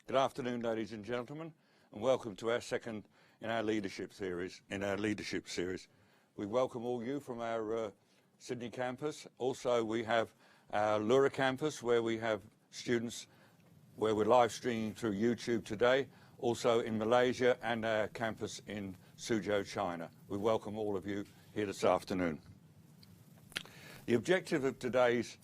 Good afternoon, ladies and gentlemen, and welcome to our second in our leadership series. We welcome all you from our Sydney campus. Also, we have our Lura campus, where we have students where we're live streaming through YouTube today. Also in Malaysia, and our campus in Suzhou, China. We welcome all of you here this afternoon. The objective of today's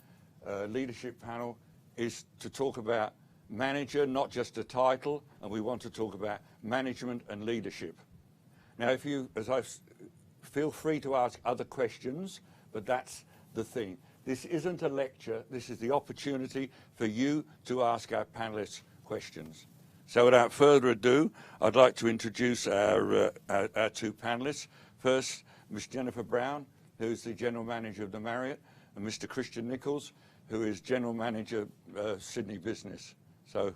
leadership panel is to talk about manager, not just a title, and we want to talk about management and leadership. Now, feel free to ask other questions, but that's the thing. This isn't a lecture. This is the opportunity for you to ask our panelists questions. So without further ado, I'd like to introduce our two panelists. First, Ms. Jennifer Brown, who's the General Manager of the Marriott, and Mr. Kristian Nichols, who is General Manager Sydney Business. So,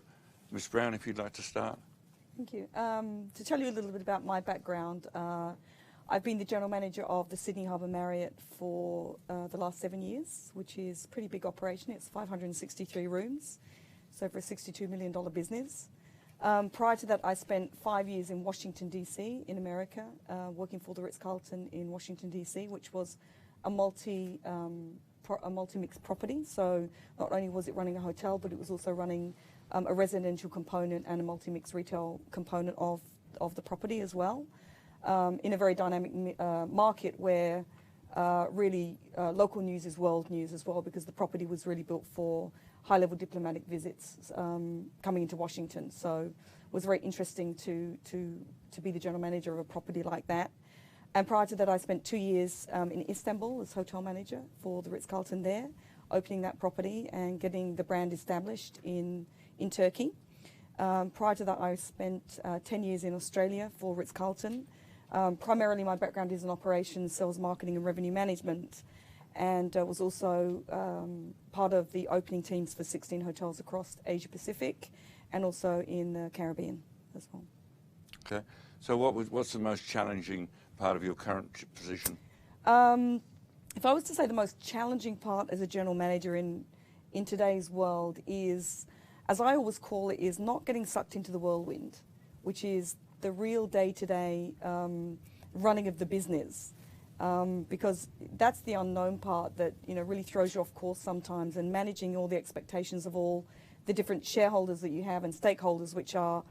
Ms. Brown, if you'd like to start. Thank you. To tell you a little bit about my background, I've been the General Manager of the Sydney Harbour Marriott for the last 7 years, which is a pretty big operation. It's 563 rooms. It's over a $62 million business. Prior to that, I spent 5 years in Washington, D.C. in America, working for the Ritz-Carlton in Washington, D.C., which was a multi-mix property. So not only was it running a hotel, but it was also running a residential component and a multi-mix retail component of the property as well, in a very dynamic market where really local news is world news as well, because the property was really built for high-level diplomatic visits coming into Washington. So it was very interesting to be the general manager of a property like that. And prior to that, I spent 2 years in Istanbul as hotel manager for the Ritz-Carlton there, opening that property and getting the brand established in Turkey. Prior to that, I spent 10 years in Australia for Ritz-Carlton. Primarily, my background is in operations, sales, marketing, and revenue management, and was also part of the opening teams for 16 hotels across Asia Pacific and also in the Caribbean as well. Okay. So what's the most challenging part of your current position? If I was to say the most challenging part as a general manager in today's world is, as I always call it, is not getting sucked into the whirlwind, which is the real day-to-day running of the business. Because that's the unknown part that really throws you off course sometimes, and managing all the expectations of all the different shareholders that you have and stakeholders, which are,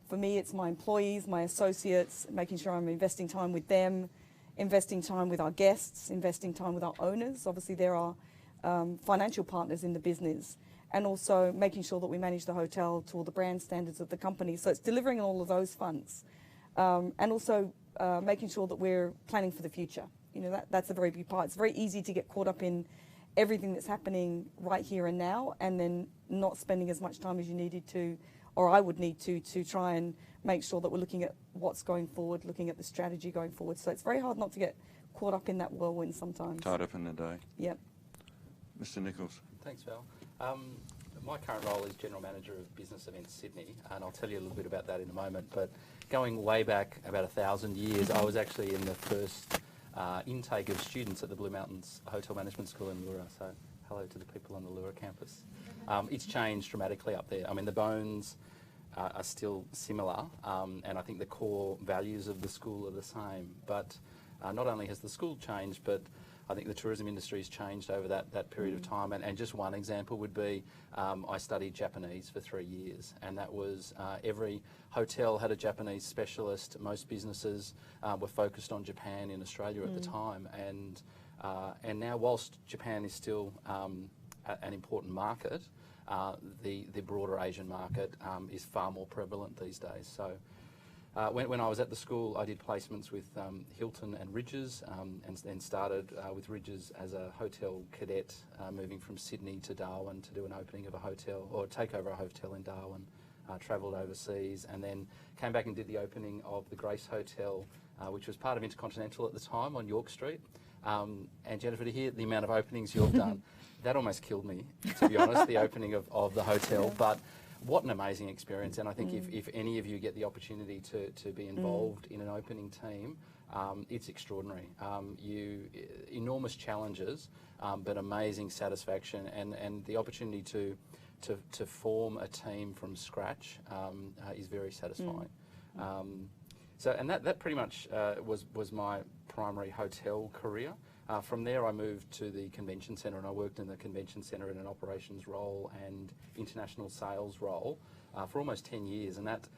for me, it's my employees, my associates, making sure I'm investing time with them, investing time with our guests, investing time with our owners. Obviously, there are financial partners in the business, and also making sure that we manage the hotel to all the brand standards of the company. So it's delivering all of those funds, and also making sure that we're planning for the future. That's a very big part. It's very easy to get caught up in everything that's happening right here and now, and then not spending as much time as you needed to, or I would need to try and make sure that we're looking at what's going forward, looking at the strategy going forward. So it's very hard not to get caught up in that whirlwind sometimes. Tied up in the day. Yep. Mr. Nichols. Thanks, Val. My current role is General Manager of Business Events Sydney, and I'll tell you a little bit about that in a moment. But going way back about 1,000 years, I was actually in the first intake of students at the Blue Mountains Hotel Management School in Lura. So hello to the people on the Lura campus. It's changed dramatically up there. I mean, the bones are still similar, and I think the core values of the school are the same. But not only has the school changed, but I think the tourism industry has changed over that period of time. And just one example would be I studied Japanese for 3 years, and that was every hotel had a Japanese specialist. Most businesses were focused on Japan in Australia at the time. And now, whilst Japan is still an important market, the broader Asian market is far more prevalent these days. So when I was at the school, I did placements with Hilton and Ridges, and then started with Ridges as a hotel cadet, moving from Sydney to Darwin to do an opening of a hotel, or take over a hotel in Darwin, travelled overseas, and then came back and did the opening of the Grace Hotel, which was part of Intercontinental at the time on York Street. And Jennifer, to hear the amount of openings you've done, that almost killed me, to be honest, the opening of the hotel. But what an amazing experience. And I think if any of you get the opportunity to be involved in an opening team, it's extraordinary. Enormous challenges, but amazing satisfaction, and the opportunity to to form a team from scratch is very satisfying. And that pretty much was my primary hotel career. From there, I moved to the convention centre, and I worked in the convention centre in an operations role and international sales role for almost 10 years, and that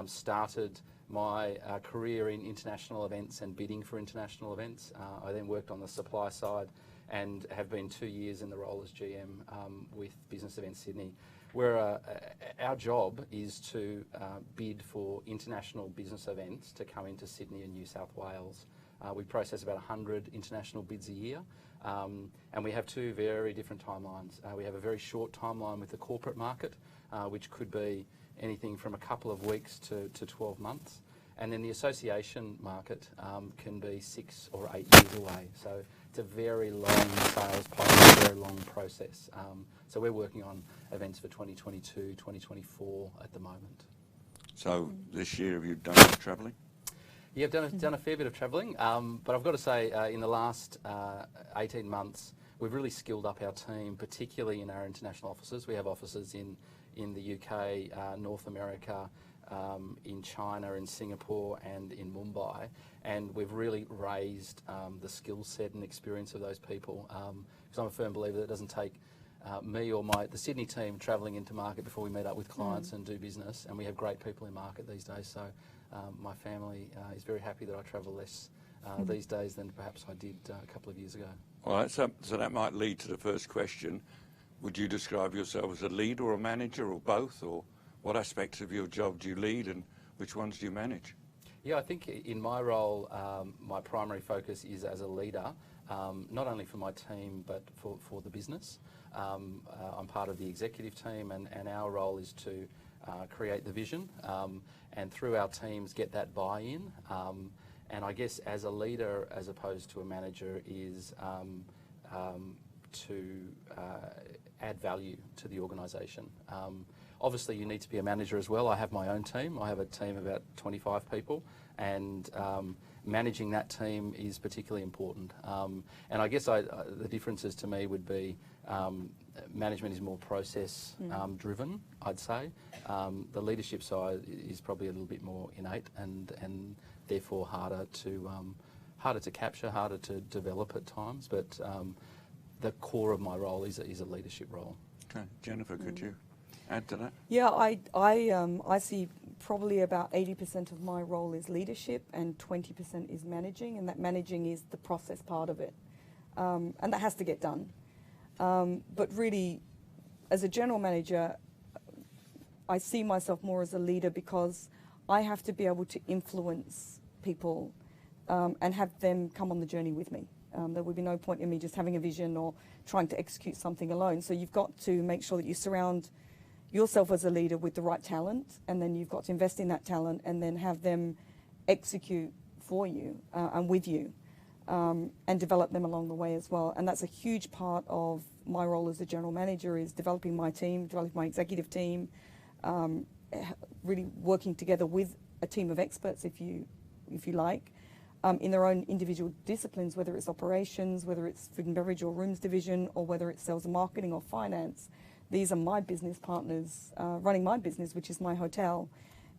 started my career in international events and bidding for international events. I then worked on the supply side and have been 2 years in the role as GM with Business Events Sydney, where our job is to bid for international business events to come into Sydney and New South Wales. We process about 100 international bids a year, and we have two very different timelines. We have a very short timeline with the corporate market, which could be anything from a couple of weeks to 12 months. And then the association market can be 6 or 8 years away. So it's a very long sales pipeline, a very long process. So we're working on events for 2022, 2024 at the moment. So this year, have you done any travelling? Yeah, I've done a fair bit of travelling, but I've got to say in the last 18 months, we've really skilled up our team, particularly in our international offices. We have offices in the UK, North America, in China, in Singapore and in Mumbai, and we've really raised the skill set and experience of those people, because I'm a firm believer that it doesn't take me or the Sydney team travelling into market before we meet up with clients and do business, and we have great people in market these days. So my family is very happy that I travel less these days than perhaps I did a couple of years ago. All right, so that might lead to the first question. Would you describe yourself as a leader or a manager or both, or what aspects of your job do you lead and which ones do you manage? Yeah, I think in my role, my primary focus is as a leader, not only for my team but for the business. I'm part of the executive team, and our role is to create the vision and through our teams get that buy-in. And I guess as a leader as opposed to a manager is to add value to the organisation. Obviously, you need to be a manager as well. I have my own team. I have a team of about 25 people, and managing that team is particularly important. And I guess the differences to me would be management is more process driven, I'd say. The leadership side is probably a little bit more innate and therefore harder to capture, harder to develop at times. But the core of my role is a leadership role. Okay, Jennifer, could you add to that? Yeah, I see probably about 80% of my role is leadership and 20% is managing, and that managing is the process part of it, and that has to get done. But really, as a general manager, I see myself more as a leader because I have to be able to influence people and have them come on the journey with me. There would be no point in me just having a vision or trying to execute something alone. So you've got to make sure that you surround yourself as a leader with the right talent, and then you've got to invest in that talent and then have them execute for you and with you, and develop them along the way as well. And that's a huge part of my role as a general manager, is developing my team, developing my executive team, really working together with a team of experts, if you like, in their own individual disciplines, whether it's operations, whether it's food and beverage or rooms division, or whether it's sales and marketing or finance. These are my business partners running my business, which is my hotel,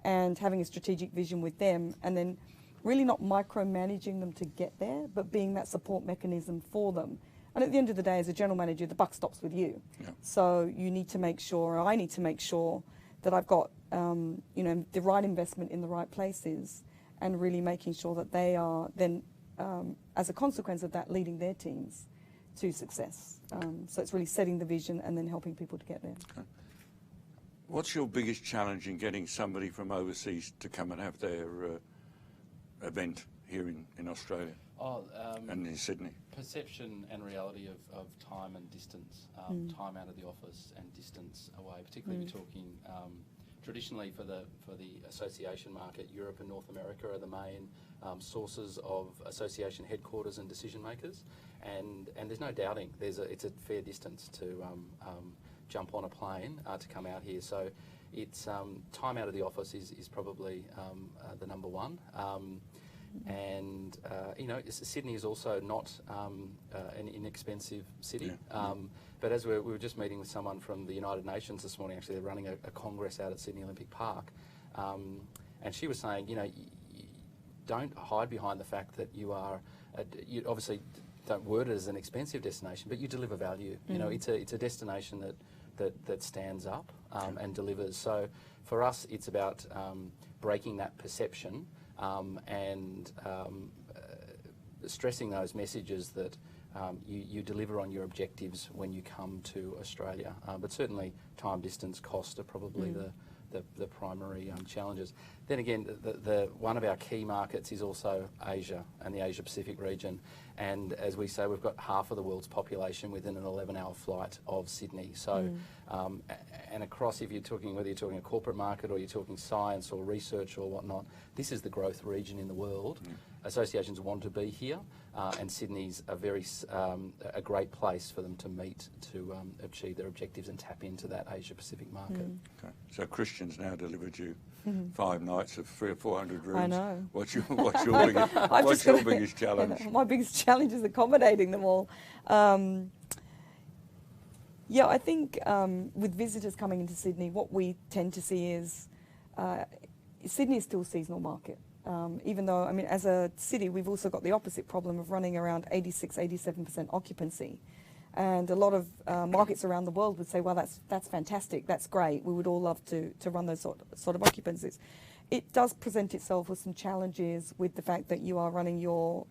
and having a strategic vision with them, and then really not micromanaging them to get there, but being that support mechanism for them. And at the end of the day, as a general manager, the buck stops with you. Yeah. So you need to make sure, or I need to make sure, that I've got the right investment in the right places, and really making sure that they are then, as a consequence of that, leading their teams to success. So it's really setting the vision and then helping people to get there. Okay. What's your biggest challenge in getting somebody from overseas to come and have their event here in Australia and in Sydney? Perception and reality of time and distance, time out of the office and distance away. Particularly we're talking traditionally for the association market, Europe and North America are the main sources of association headquarters and decision makers, and there's no doubting it's a fair distance to jump on a plane to come out here. So it's time out of the office is probably the number one. And, Sydney is also not an inexpensive city. But as we were just meeting with someone from the United Nations this morning, actually, they're running a congress out at Sydney Olympic Park. And she was saying, don't hide behind the fact that you are, you obviously don't word it as an expensive destination, but you deliver value. It's a destination that stands up and delivers. So for us, it's about breaking that perception and stressing those messages that you deliver on your objectives when you come to Australia. But certainly time, distance, cost are probably the primary challenges. Then again, one of our key markets is also Asia and the Asia Pacific region. And as we say, we've got half of the world's population within an 11-hour flight of Sydney. So, and across, if you're talking, whether you're talking a corporate market or you're talking science or research or whatnot, this is the growth region in the world. Associations want to be here, and Sydney's a great place for them to meet to achieve their objectives and tap into that Asia Pacific market. Okay. So Kristian's now delivered you 5 nights of 300 or 400 rooms. I know. What's your biggest challenge? My biggest challenge is accommodating them all. I think with visitors coming into Sydney, what we tend to see is Sydney is still a seasonal market. Even though, as a city, we've also got the opposite problem of running around 86, 87% occupancy. And a lot of markets around the world would say, well, that's fantastic, that's great, we would all love to run those sort of occupancies. It does present itself with some challenges with the fact that you are running your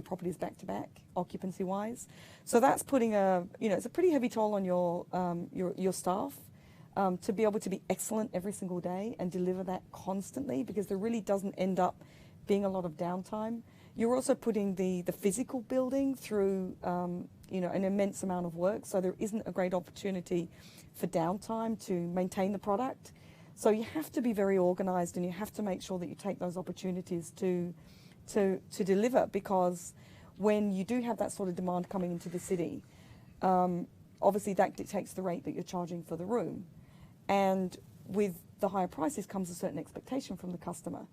properties back-to-back, occupancy-wise. So that's putting it's a pretty heavy toll on your staff. To be able to be excellent every single day and deliver that constantly, because there really doesn't end up being a lot of downtime. You're also putting the physical building through an immense amount of work, so there isn't a great opportunity for downtime to maintain the product. So you have to be very organised, and you have to make sure that you take those opportunities to deliver, because when you do have that sort of demand coming into the city, obviously that dictates the rate that you're charging for the room. And with the higher prices comes a certain expectation from the customer.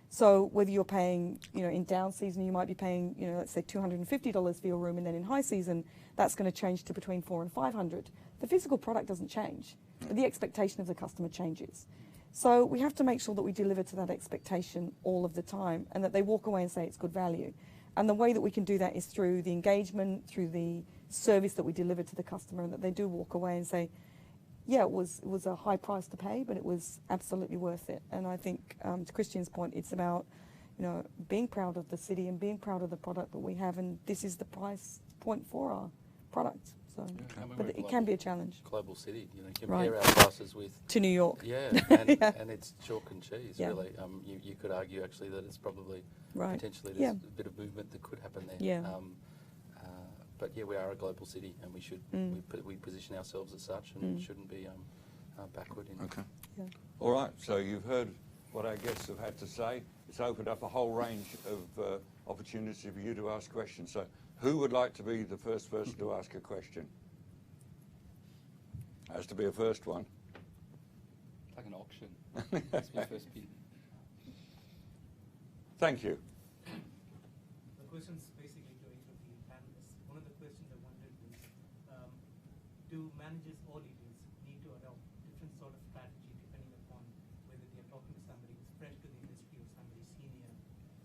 So whether you're paying, in down season, you might be paying, let's say $250 for your room, and then in high season, that's going to change to between $400 and $500. The physical product doesn't change, but the expectation of the customer changes. So we have to make sure that we deliver to that expectation all of the time, and that they walk away and say it's good value. And the way that we can do that is through the engagement, through the service that we deliver to the customer, and that they do walk away and say, yeah, it was a high price to pay, but it was absolutely worth it. And I think, to Kristian's point, it's about, being proud of the city and being proud of the product that we have, and this is the price point for our product. So, but it can be a challenge. Global city, compare our prices with to New York. Yeah, and it's chalk and cheese, really. You could argue actually that it's probably potentially there's a bit of movement that could happen there. Yeah. But we are a global city, and we should we position ourselves as such, and shouldn't be backward. Okay. Yeah. All right. So you've heard what our guests have had to say. It's opened up a whole range of opportunities for you to ask questions. So who would like to be the first person to ask a question? Has to be a first one. It's like an auction. It's my first bid. Thank you. The question's basically to each of the panelists. One of the questions I wondered was, do managers or leaders need to adopt different sort of strategy depending upon whether they're talking to somebody who's fresh to the industry or somebody senior,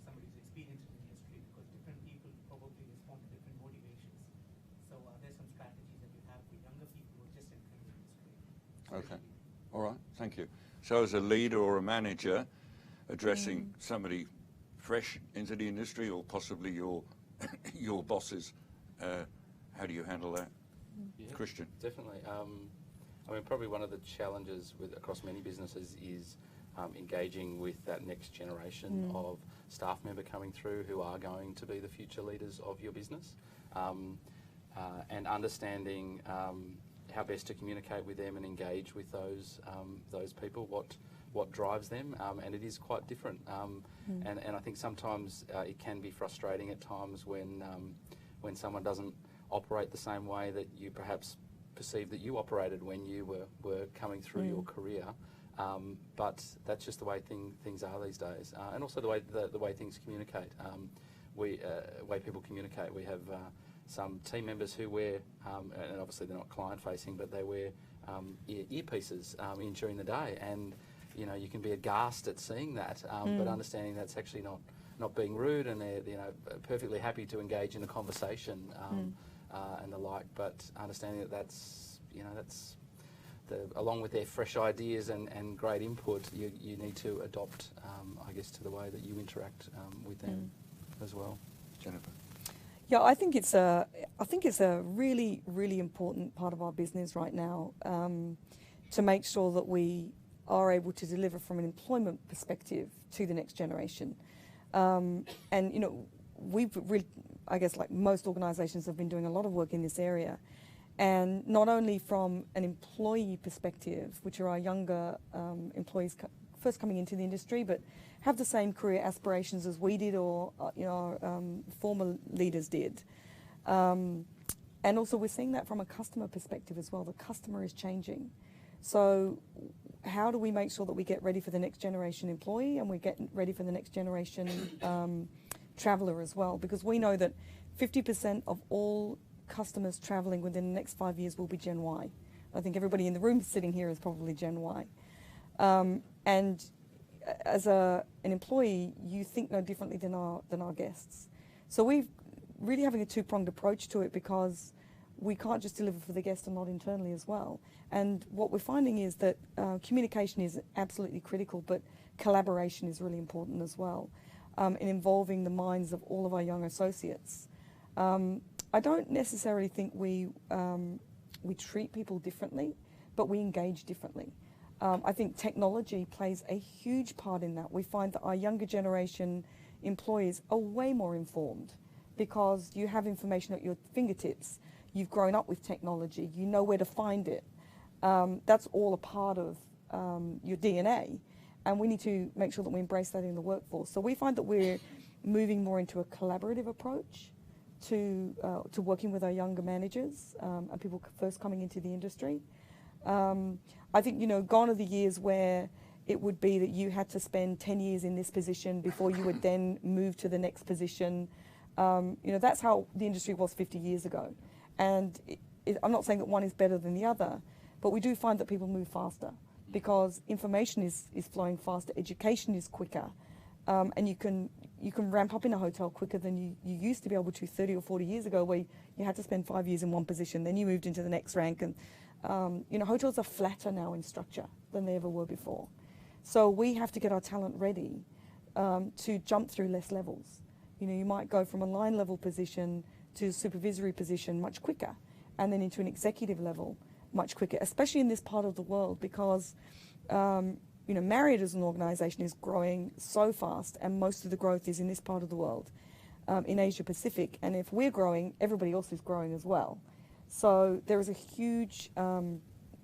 somebody who's experienced in the industry, because different people probably respond to different motivations. So are there some strategies that you have for younger people who are just entering the industry? Okay. All right. Thank you. So as a leader or a manager addressing somebody fresh into the industry, or possibly your bosses, how do you handle that? Yeah, Kristian? Definitely. Probably one of the challenges across many businesses is engaging with that next generation of staff member coming through who are going to be the future leaders of your business, and understanding how best to communicate with them and engage with those people, what drives them, and it is quite different. And I think sometimes it can be frustrating at times when someone doesn't operate the same way that you perhaps perceived that you operated when you were coming through your career. But that's just the way things are these days, and also the way things communicate. Way people communicate. We have some team members who wear, and obviously they're not client facing, but they wear earpieces in during the day, and you can be aghast at seeing that, but understanding that's actually not being rude, and they're perfectly happy to engage in a conversation and the like. But understanding that's along with their fresh ideas and great input, you need to adopt, I guess, to the way that you interact with them as well. Jennifer. Yeah, I think it's a really, really important part of our business right now, to make sure that we are able to deliver from an employment perspective to the next generation. And we've really, I guess, like most organisations, have been doing a lot of work in this area, and not only from an employee perspective, which are our younger employees first coming into the industry, but have the same career aspirations as we did, or our former leaders did. And also we're seeing that from a customer perspective as well. The customer is changing. So how do we make sure that we get ready for the next generation employee, and we get ready for the next generation traveller as well? Because we know that 50% of all customers travelling within the next 5 years will be Gen Y. I think everybody in the room sitting here is probably Gen Y. And as an employee, you think no differently than our guests. So we're really having a two-pronged approach to it, because we can't just deliver for the guest and not internally as well. And what we're finding is that communication is absolutely critical, but collaboration is really important as well, in involving the minds of all of our young associates. I don't necessarily think we treat people differently, but we engage differently. I think technology plays a huge part in that. We find that our younger generation employees are way more informed, because you have information at your fingertips. You've grown up with technology. You know where to find it. That's all a part of your DNA, and we need to make sure that we embrace that in the workforce. So we find that we're moving more into a collaborative approach to working with our younger managers and people first coming into the industry. I think, gone are the years where it would be that you had to spend 10 years in this position before you would then move to the next position. That's how the industry was 50 years ago. And I'm not saying that one is better than the other, but we do find that people move faster, because information is flowing faster, education is quicker, and you can ramp up in a hotel quicker than you used to be able to 30 or 40 years ago, where you had to spend 5 years in one position, then you moved into the next rank. And hotels are flatter now in structure than they ever were before. So we have to get our talent ready to jump through less levels. You might go from a line level position to a supervisory position much quicker, and then into an executive level much quicker, especially in this part of the world, because Marriott as an organisation is growing so fast, and most of the growth is in this part of the world, in Asia Pacific. And if we're growing, everybody else is growing as well. So there is a huge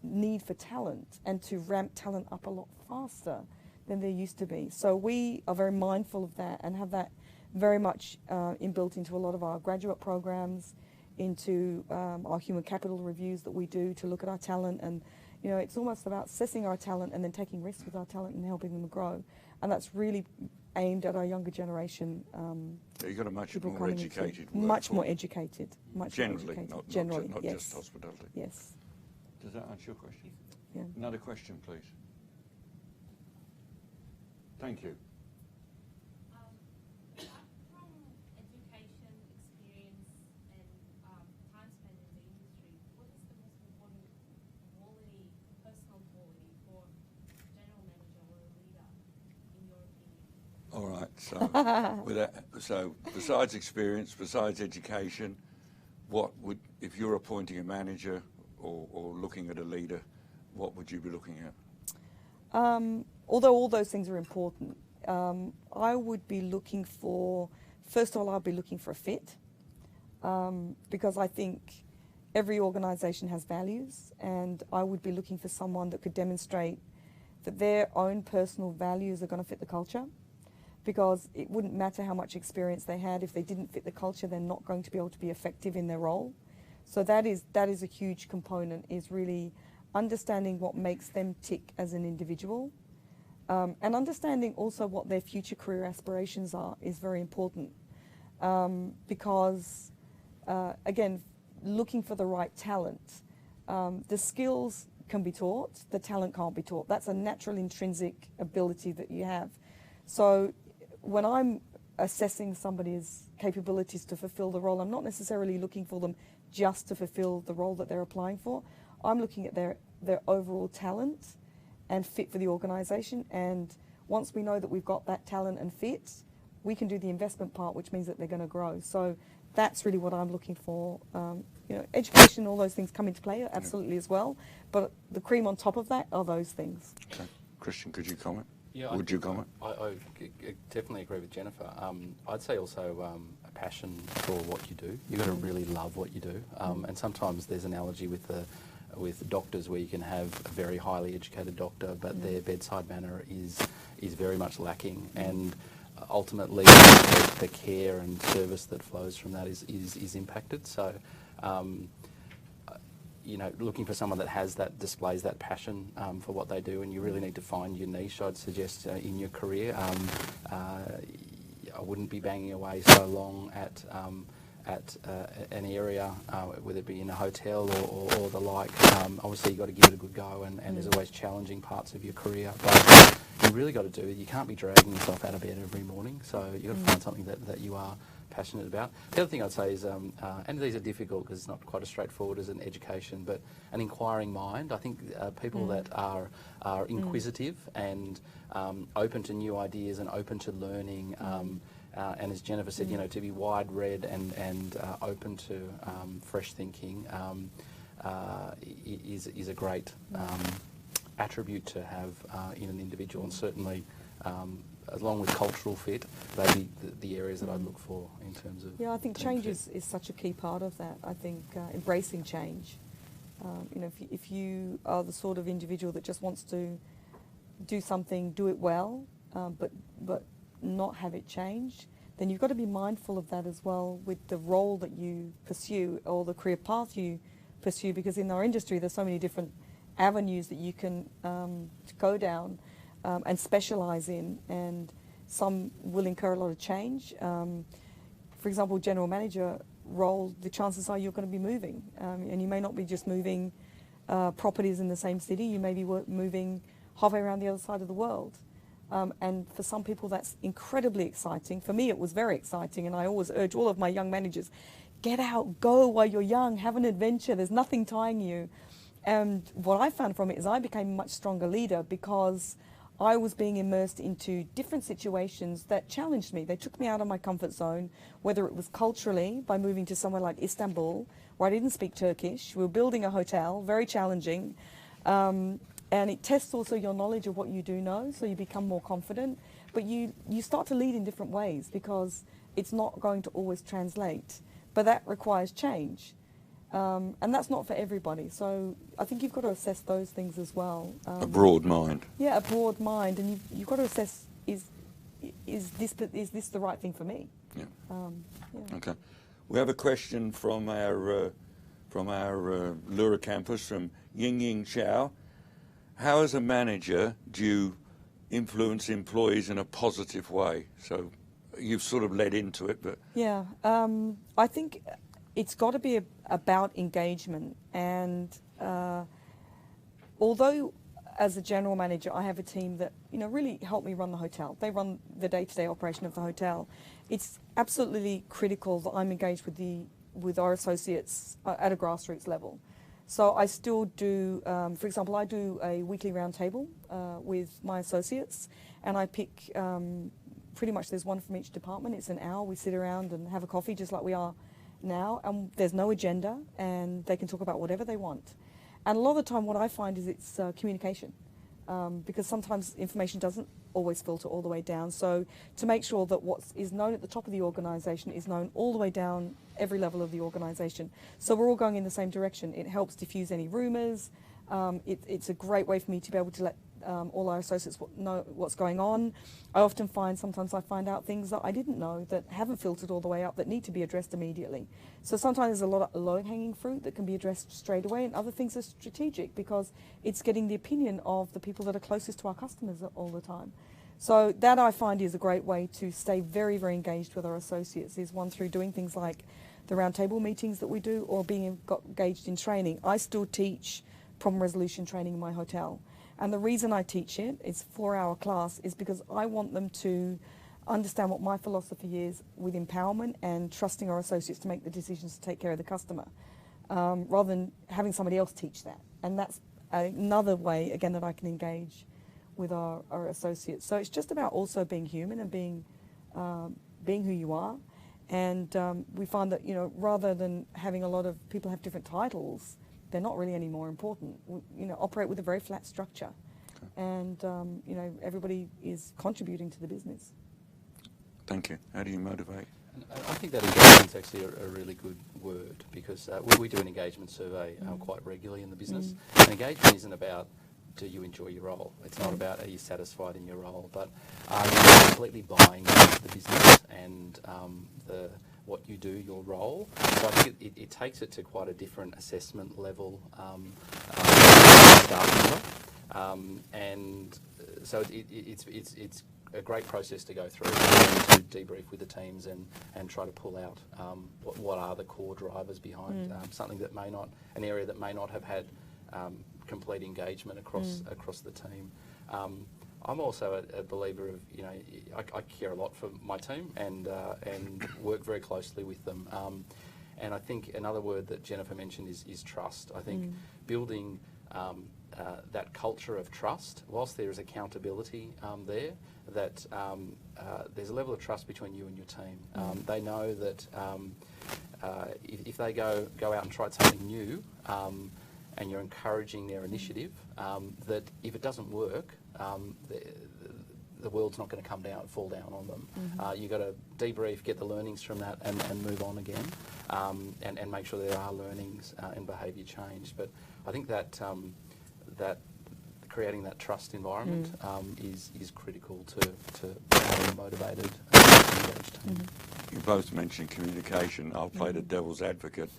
need for talent, and to ramp talent up a lot faster than there used to be. So we are very mindful of that, and have that very much inbuilt into a lot of our graduate programs, into our human capital reviews that we do to look at our talent. And it's almost about assessing our talent and then taking risks with our talent and helping them grow. And that's really aimed at our younger generation. You've got a much more educated workforce. Much more educated. Generally, generally, not yes. just hospitality. Yes. Does that answer your question? Yeah. Another question, please. Thank you. From education, experience, and time spent in the industry, what is the most important quality, personal quality for a general manager or a leader, in your opinion? All right. So besides experience, besides education, what would, if you're appointing a manager or looking at a leader, what would you be looking at? Although all those things are important, I would be looking for, first of all, I'd be looking for a fit, because I think every organisation has values, and I would be looking for someone that could demonstrate that their own personal values are going to fit the culture, because it wouldn't matter how much experience they had. If they didn't fit the culture, they're not going to be able to be effective in their role. So that is a huge component, is really understanding what makes them tick as an individual, and understanding also what their future career aspirations are is very important. Because, again, looking for the right talent, the skills can be taught, the talent can't be taught. That's a natural intrinsic ability that you have. So when I'm assessing somebody's capabilities to fulfill the role, I'm not necessarily looking for them just to fulfill the role that they're applying for. I'm looking at their overall talent and fit for the organisation. And once we know that we've got that talent and fit, we can do the investment part, which means that they're going to grow. So that's really what I'm looking for. You know, education, all those things come into play absolutely as well. But the cream on top of that are those things. Okay. Kristian, could you comment? Yeah, Would you comment? I definitely agree with Jennifer. I'd say also a passion for what you do. You've got to really love what you do. And sometimes there's an analogy with doctors where you can have a very highly educated doctor, but their bedside manner is very much lacking. And ultimately, the care and service that flows from that is impacted. So, you know, looking for someone that has that, displays that passion for what they do, and you really need to find your niche, I'd suggest, in your career. I wouldn't be banging away so long at an area, whether it be in a hotel or the like. Obviously, you've got to give it a good go, and there's always challenging parts of your career. But you really got to do it. You can't be dragging yourself out of bed every morning, so you've got to find something that you are passionate about. The other thing I'd say is, and these are difficult because it's not quite as straightforward as an education, but an inquiring mind. I think people that are inquisitive and open to new ideas and open to learning, and as Jennifer said, you know, to be wide-read and open to fresh thinking is a great attribute to have in an individual, and certainly along with cultural fit, they'd be the areas that I'd look for in terms of... Yeah, I think change is such a key part of that. I think embracing change. You know, if you are the sort of individual that just wants to do something, do it well, but not have it change, then you've got to be mindful of that as well with the role that you pursue or the career path you pursue, because in our industry there's so many different avenues that you can go down and specialise in, and some will incur a lot of change. For example, general manager role, the chances are you're going to be moving, and you may not be just moving properties in the same city, you may be moving halfway around the other side of the world. And for some people that's incredibly exciting. For me it was very exciting, and I always urge all of my young managers, get out, go while you're young, have an adventure, there's nothing tying you. And what I found from it is I became a much stronger leader because I was being immersed into different situations that challenged me. They took me out of my comfort zone, whether it was culturally by moving to somewhere like Istanbul, where I didn't speak Turkish. We were building a hotel, very challenging. And it tests also your knowledge of what you do know, so you become more confident. But you start to lead in different ways because it's not going to always translate. But that requires change. And that's not for everybody. So I think you've got to assess those things as well. A broad mind. Yeah, a broad mind. And you've got to assess, is this the right thing for me? Yeah. Yeah. Okay. We have a question from our Lura campus, from Ying Ying Chow. How, as a manager, do you influence employees in a positive way? So you've sort of led into it, but... Yeah, I think it's got to be about engagement. And although as a general manager I have a team that, you know, really help me run the hotel, they run the day-to-day operation of the hotel, it's absolutely critical that I'm engaged with our associates at a grassroots level. So I still do, for example, I do a weekly roundtable with my associates, and I pick pretty much, there's one from each department. It's an hour. We sit around and have a coffee just like we are now, and there's no agenda, and they can talk about whatever they want. And a lot of the time what I find is it's communication, because sometimes information doesn't always filter all the way down. So to make sure that what is known at the top of the organisation is known all the way down every level of the organisation. So we're all going in the same direction. It helps diffuse any rumours. It's a great way for me to be able to let all our associates know what's going on. I often sometimes I find out things that I didn't know that haven't filtered all the way up that need to be addressed immediately. So sometimes there's a lot of low-hanging fruit that can be addressed straight away, and other things are strategic because it's getting the opinion of the people that are closest to our customers all the time. So that I find is a great way to stay very, very engaged with our associates, is one through doing things like the roundtable meetings that we do, or being engaged in training. I still teach problem resolution training in my hotel. And the reason I teach it, it's a 4-hour class, is because I want them to understand what my philosophy is with empowerment and trusting our associates to make the decisions to take care of the customer, rather than having somebody else teach that. And that's another way, again, that I can engage with our associates. So it's just about also being human and being who you are. And we find that, rather than having a lot of people have different titles, they're not really any more important. We, operate with a very flat structure. Okay. And, everybody is contributing to the business. Thank you. How do you motivate? I think that engagement is actually a really good word, because we do an engagement survey quite regularly in the business. And engagement isn't about, do you enjoy your role? It's not about, are you satisfied in your role, but are you completely buying into the business and what you do, your role? So I think it takes it to quite a different assessment level staff member. And so it's a great process to go through to debrief with the teams and try to pull out what are the core drivers behind something that an area that may not have had complete engagement across the team. I'm also a believer of, I care a lot for my team and work very closely with them. And I think another word that Jennifer mentioned is trust. I think building that culture of trust, whilst there is accountability there, that there's a level of trust between you and your team. They know that if they go out and try something new, and you're encouraging their initiative, that if it doesn't work, the world's not going to fall down on them. You've got to debrief, get the learnings from that, and move on again, and make sure there are learnings and behaviour change. But I think that creating that trust environment is critical to having a motivated, engaged team. You both mentioned communication. I'll play the devil's advocate.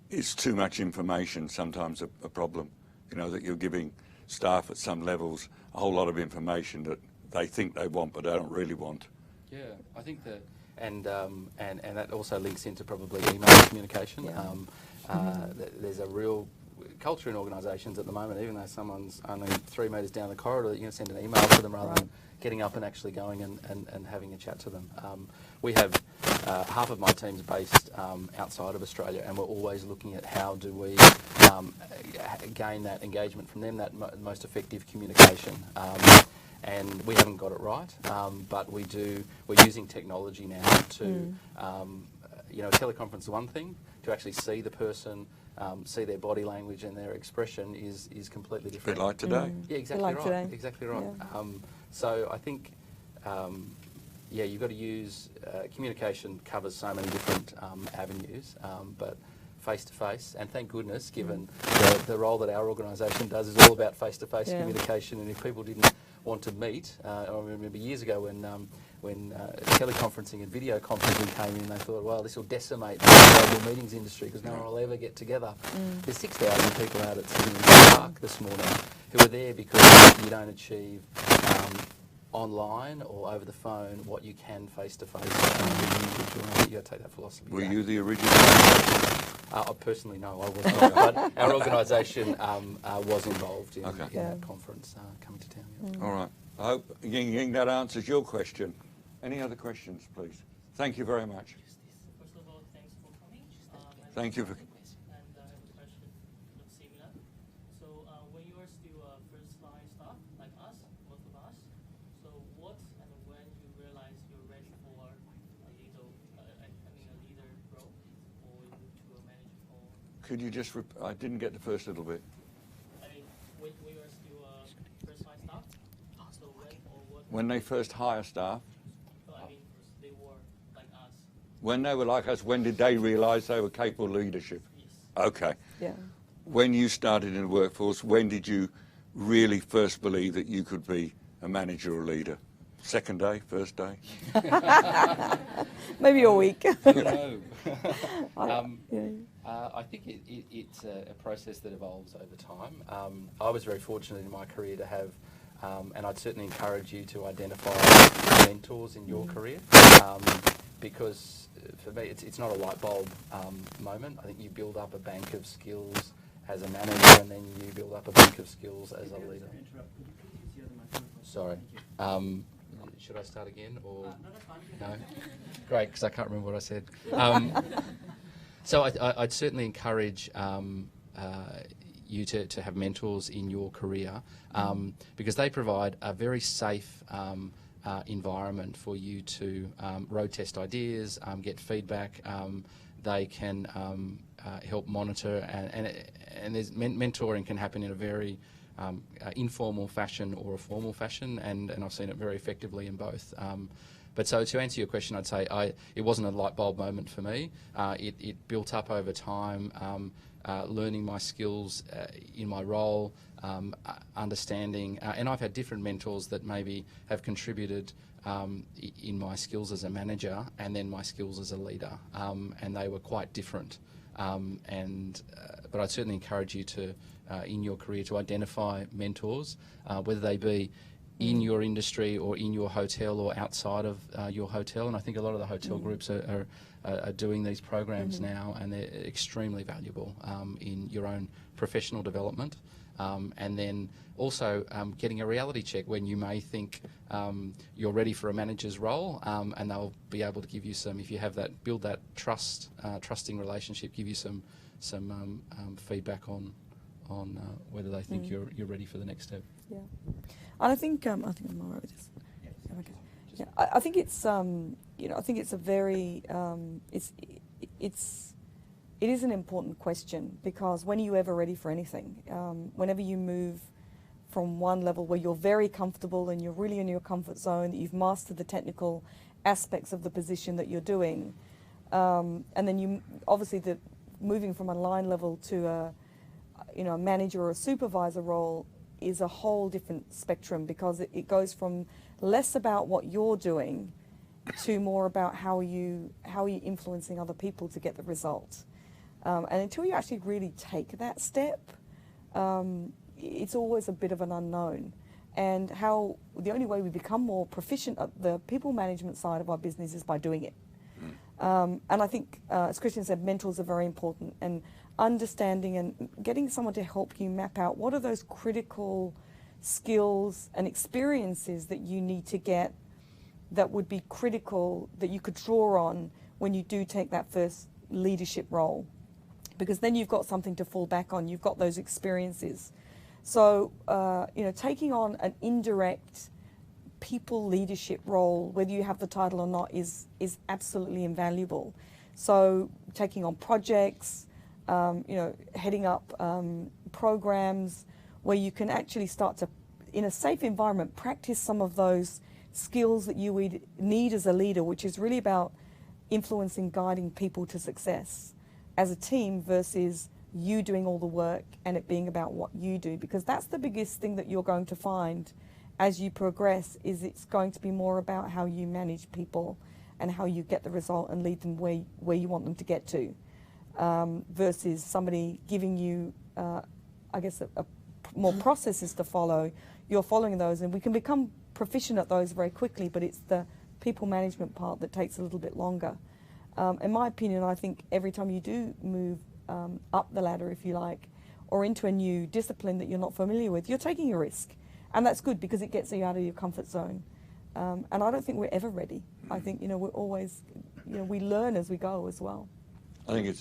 Is too much information sometimes a problem? That you're giving staff at some levels a whole lot of information that they think they want but they don't really want. Yeah, I think that, and that also links into probably email communication. Yeah. There's a real culture in organisations at the moment, even though someone's only 3 metres down the corridor, you can send an email to them rather than getting up and actually going and having a chat to them. We have half of my team's based outside of Australia, and we're always looking at how do we gain that engagement from them, that most effective communication. And we haven't got it right, but we're using technology now to, teleconference is one thing, to actually see the person, see their body language and their expression is completely different. A bit like today. Yeah, exactly like right. Today. Exactly right. Yeah. So I think, you've got to use, communication covers so many different avenues, but face-to-face, and thank goodness, given the role that our organisation does is all about face-to-face communication, and if people didn't want to meet, I remember years ago when teleconferencing and video conferencing came in, they thought, well, this will decimate the global meetings industry because no one will ever get together. There's 6,000 people out at Sydney Park this morning who are there because you don't achieve online or over the phone what you can face-to-face. You've got to take that philosophy. Were you the original? Personally, no, I was not. But our organisation was involved in that conference coming to town. All right. I hope, Ying Ying, that answers your question. Any other questions, please? Thank you very much. First of all, thanks for coming. Thank you. And I have a question that's similar. So when you are still first-line staff, like us, both of us, so what and when you realize you're ready for a leader role, or you move to a manager role? Could you just, I didn't get the first little bit. I mean, when you are still first-line staff, so when or what? When they first hire staff? I mean, they were like us. When they were like us, when did they realise they were capable of leadership? Yes. Okay. Yeah. When you started in the workforce, when did you really first believe that you could be a manager or leader? Second day, first day? Maybe a week. No. Yeah. I think it's a process that evolves over time. I was very fortunate in my career to have, and I'd certainly encourage you to identify mentors in your career, because for me it's not a light bulb moment. I think you build up a bank of skills as a manager, and then you build up a bank of skills as a leader. Sorry. Should I start again, or no? Great, because I can't remember what I said. So I'd certainly encourage you to have mentors in your career, because they provide a very safe environment for you to road test ideas, get feedback. They can help monitor, and there's mentoring can happen in a very informal fashion or a formal fashion, and I've seen it very effectively in both. But so to answer your question, I'd say it wasn't a light bulb moment for me. It built up over time, learning my skills in my role, understanding, and I've had different mentors that maybe have contributed in my skills as a manager and then my skills as a leader, and they were quite different. But I'd certainly encourage you to, in your career, to identify mentors, whether they be in your industry or in your hotel or outside of your hotel. And I think a lot of the hotel groups are doing these programs now, and they're extremely valuable in your own professional development. And then also getting a reality check when you may think you're ready for a manager's role, and they'll be able to give you some, if you have that, build that trusting relationship, give you some feedback on whether they think you're ready for the next step. Yeah, and I think I'm all right with this. Okay. Yeah, I think it's I think it's a very it is an important question, because when are you ever ready for anything? Whenever you move from one level where you're very comfortable and you're really in your comfort zone, that you've mastered the technical aspects of the position that you're doing, and then you obviously moving from a line level to a manager or a supervisor role is a whole different spectrum, because it goes from less about what you're doing to more about how are you influencing other people to get the result. And until you actually really take that step, it's always a bit of an unknown. And the only way we become more proficient at the people management side of our business is by doing it. And I think, as Kristian said, mentors are very important, and understanding and getting someone to help you map out what are those critical skills and experiences that you need to get that would be critical, that you could draw on when you do take that first leadership role. Because then you've got something to fall back on, you've got those experiences. So, taking on an indirect people leadership role, whether you have the title or not, is absolutely invaluable. So taking on projects, heading up programs where you can actually start to, in a safe environment, practice some of those skills that you would need as a leader, which is really about influencing, guiding people to success as a team versus you doing all the work and it being about what you do. Because that's the biggest thing that you're going to find as you progress, is it's going to be more about how you manage people and how you get the result and lead them where you want them to get to, versus somebody giving you, more processes to follow. You're following those, and we can become proficient at those very quickly, but it's the people management part that takes a little bit longer. In my opinion, I think every time you do move up the ladder, if you like, or into a new discipline that you're not familiar with, you're taking a risk. And that's good, because it gets you out of your comfort zone. And I don't think we're ever ready. I think, we're always, we learn as we go as well. I think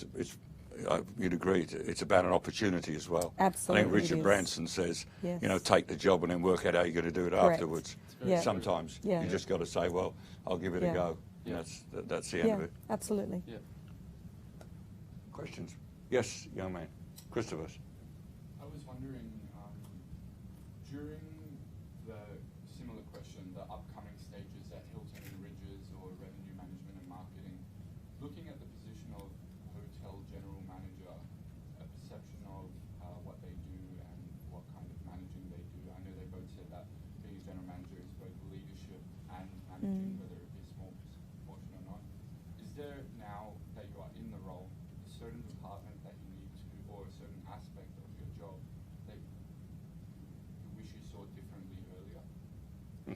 you'd agree, it's about an opportunity as well. Absolutely. I think Richard Branson says, Yes. take the job and then work out how you're going to do it Correct. afterwards. Yeah. Sometimes Yeah. you just got to say, well, I'll give it a go. Yeah. That's the end of it. Absolutely. Yeah. Questions? Yes, young man. Christopher. I was wondering, during the similar question, the upcoming stages at Hilton and Ridges or revenue management and marketing, looking at the position of hotel general manager, a perception of what they do and what kind of managing they do,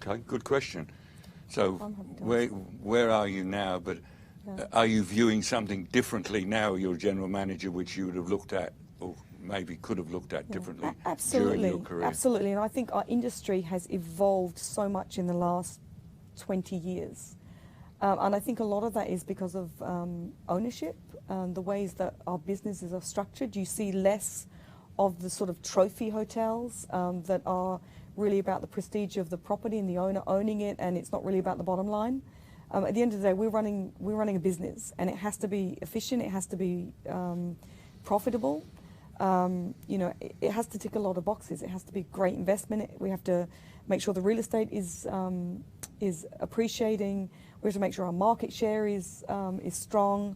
Okay, good question. So I'm happy to answer. where are you now? But Yeah. are you viewing something differently now? You're a general manager, which you would have looked at, or maybe could have looked at differently during your career. Absolutely. And I think our industry has evolved so much in the last 20 years. And I think a lot of that is because of ownership, the ways that our businesses are structured. You see less of the sort of trophy hotels that are really about the prestige of the property and the owner owning it, and it's not really about the bottom line. At the end of the day, we're running a business, and it has to be efficient. It has to be profitable. It has to tick a lot of boxes. It has to be great investment. We have to make sure the real estate is appreciating. We have to make sure our market share is strong.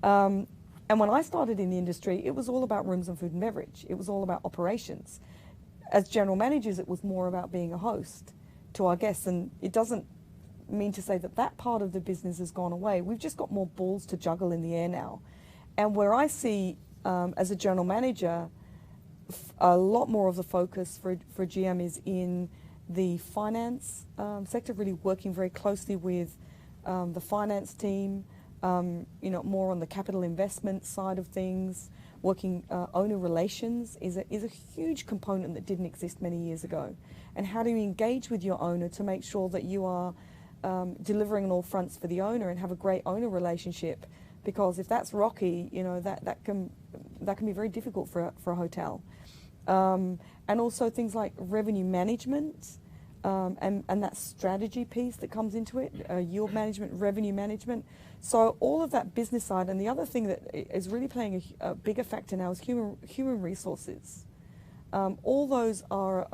And when I started in the industry, it was all about rooms and food and beverage. It was all about operations. As general managers, it was more about being a host to our guests. And it doesn't mean to say that that part of the business has gone away. We've just got more balls to juggle in the air now. And where I see, as a general manager, a lot more of the focus for GM is in the finance sector, really working very closely with the finance team, more on the capital investment side of things. Working owner relations is a huge component that didn't exist many years ago. And how do you engage with your owner to make sure that you are delivering on all fronts for the owner and have a great owner relationship? Because if that's rocky, that can be very difficult for a hotel. And also things like revenue management and that strategy piece that comes into it, yield management, revenue management. So all of that business side, and the other thing that is really playing a bigger factor now is human resources. All those are,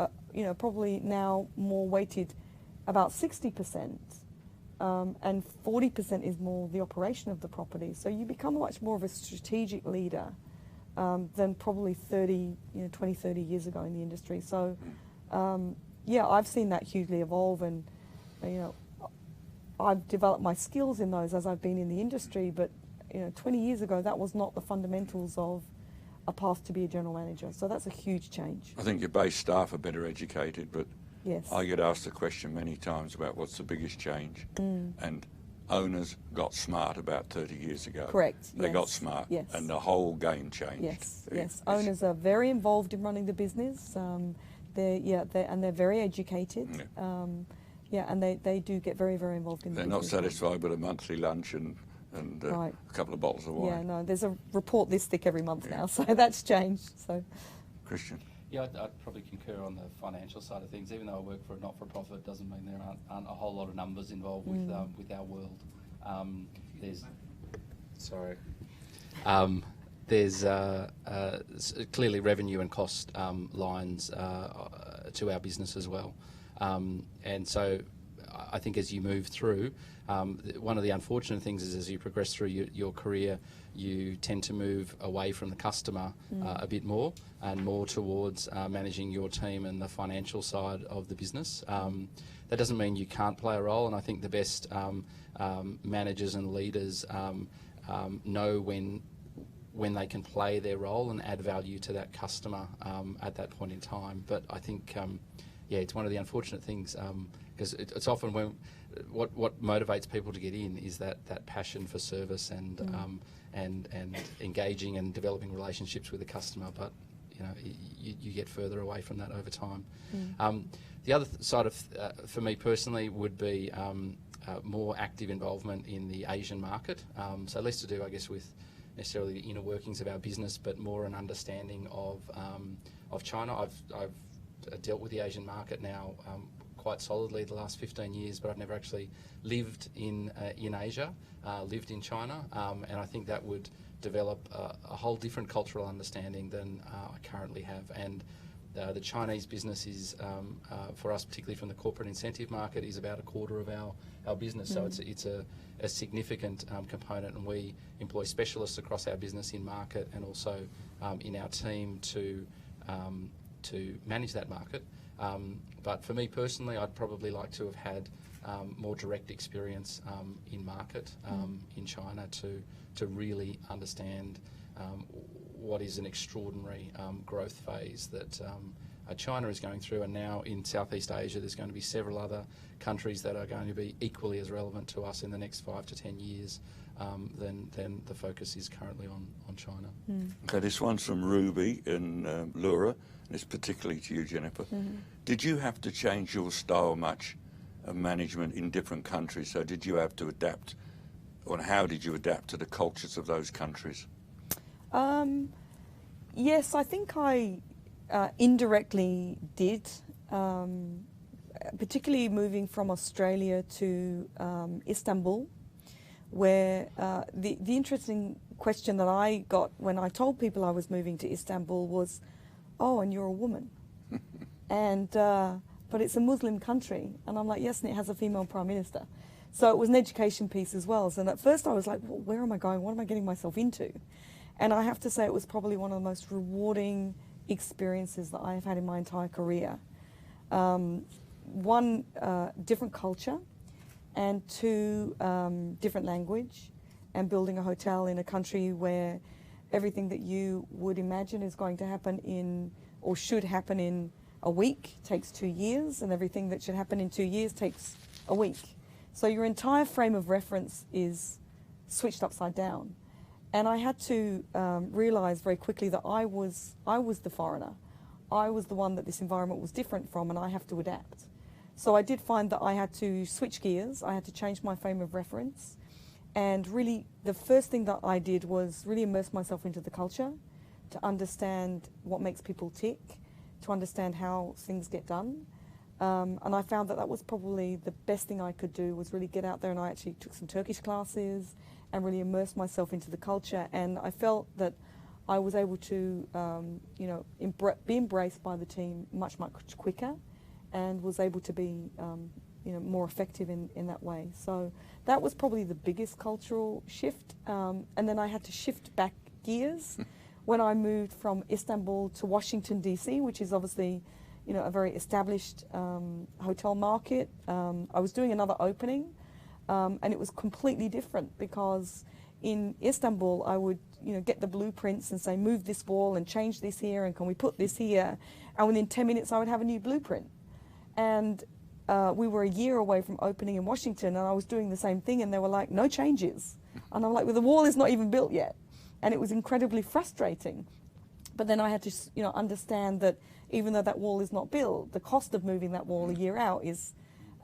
probably now more weighted, about 60%, and 40% is more the operation of the property. So you become much more of a strategic leader than probably 20, 30 years ago in the industry. So, I've seen that hugely evolve, and I've developed my skills in those as I've been in the industry, but 20 years ago that was not the fundamentals of a path to be a general manager. So that's a huge change. I think your base staff are better educated, but Yes. I get asked the question many times about what's the biggest change, and owners got smart about 30 years ago. Correct. They got yes, smart, yes. and the whole game changed. Yes, It- yes. it's- Owners are very involved in running the business. They're very educated. And they do get very, very involved in the They're not business. satisfied with a monthly lunch and Right. a couple of bottles of wine. Yeah, no, there's a report this thick every month now, so that's changed. So, Kristian? Yeah, I'd probably concur on the financial side of things. Even though I work for a not-for-profit, doesn't mean there aren't a whole lot of numbers involved with our world. There's clearly revenue and cost lines to our business as well. And so I think as you move through, one of the unfortunate things is as you progress through your career, you tend to move away from the customer a bit more and more towards managing your team and the financial side of the business. That doesn't mean you can't play a role, and I think the best managers and leaders know when they can play their role and add value to that customer at that point in time. But I think, it's one of the unfortunate things, because it's often what motivates people to get in is that passion for service and engaging and developing relationships with the customer. But you get further away from that over time. The other side of, for me personally, would be more active involvement in the Asian market. So less to do, I guess, with necessarily the inner workings of our business, but more an understanding of China. I've dealt with the Asian market now quite solidly the last 15 years, but I've never actually lived in Asia, lived in China, and I think that would develop a whole different cultural understanding than I currently have. And the Chinese business is, for us, particularly from the corporate incentive market, is about a quarter of our business. So it's a significant component, and we employ specialists across our business in market and also in our team to manage that market. But for me personally, I'd probably like to have had more direct experience in market in China to really understand what is an extraordinary growth phase that China is going through, and now in Southeast Asia there's going to be several other countries that are going to be equally as relevant to us in the next 5 to 10 years than the focus is currently on China. Okay, this one's from Ruby in Lura, and it's particularly to you, Jennifer. Did you have to change your style much of management in different countries? So did you have to adapt, or how did you adapt to the cultures of those countries? Yes, I think I indirectly did, particularly moving from Australia to Istanbul, where the interesting question that I got when I told people I was moving to Istanbul was, "Oh, and you're a woman," and but it's a Muslim country, and I'm like, "Yes, and it has a female prime minister." So it was an education piece as well. So at first I was like, well, "Where am I going? What am I getting myself into?" And I have to say it was probably one of the most rewarding experiences that I have had in my entire career. One, different culture, and two, different language, and building a hotel in a country where everything that you would imagine is going to happen in, or should happen in a week, takes 2 years, and everything that should happen in 2 years takes a week. So your entire frame of reference is switched upside down. And I had to realise very quickly that I was the foreigner. I was the one that this environment was different from, and I have to adapt. So I did find that I had to switch gears. I had to change my frame of reference. And really, the first thing that I did was really immerse myself into the culture, to understand what makes people tick, to understand how things get done. And I found that that was probably the best thing I could do, was really get out there, and I actually took some Turkish classes and really immerse myself into the culture. And I felt that I was able to, be embraced by the team much quicker, and was able to be, more effective in that way. So that was probably the biggest cultural shift. And then I had to shift back gears when I moved from Istanbul to Washington, D.C., which is obviously, a very established hotel market. I was doing another opening. And it was completely different, because in Istanbul I would get the blueprints and say, move this wall and change this here, and can we put this here, and within 10 minutes I would have a new blueprint. And we were a year away from opening in Washington, and I was doing the same thing, and they were like, no changes. And I'm like, well, the wall is not even built yet. And it was incredibly frustrating. But then I had to understand that even though that wall is not built, the cost of moving that wall a year out is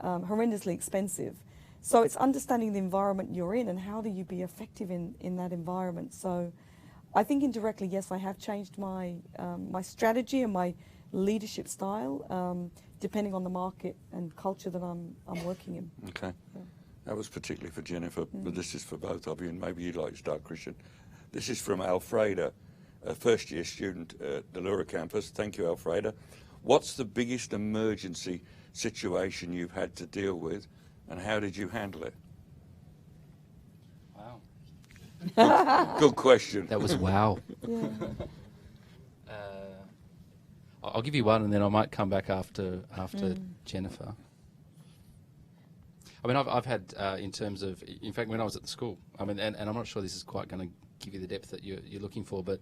horrendously expensive. So it's understanding the environment you're in, and how do you be effective in that environment. So I think indirectly, yes, I have changed my my strategy and my leadership style, depending on the market and culture that I'm working in. Okay. Yeah. That was particularly for Jennifer, but this is for both of you, and maybe you'd like to start, Kristian. This is from Alfreda, a first-year student at the Lura campus. Thank you, Alfreda. What's the biggest emergency situation you've had to deal with, and how did you handle it? Wow. Good question. That was wow. Yeah. I'll give you one, and then I might come back after Jennifer. I mean, I've had, in terms of, in fact, when I was at the school, I mean, and I'm not sure this is quite going to give you the depth that you're looking for, but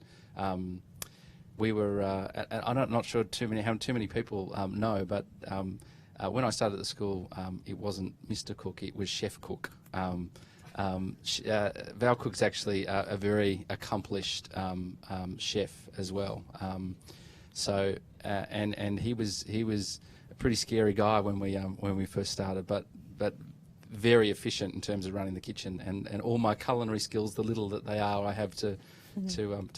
we were, and I'm not sure how too many people know, but when I started at the school, it wasn't Mr. Cook, it was Chef Cook. Val Cook's actually a very accomplished chef as well. So and he was a pretty scary guy when we first started, but very efficient in terms of running the kitchen, and all my culinary skills, the little that they are, I have to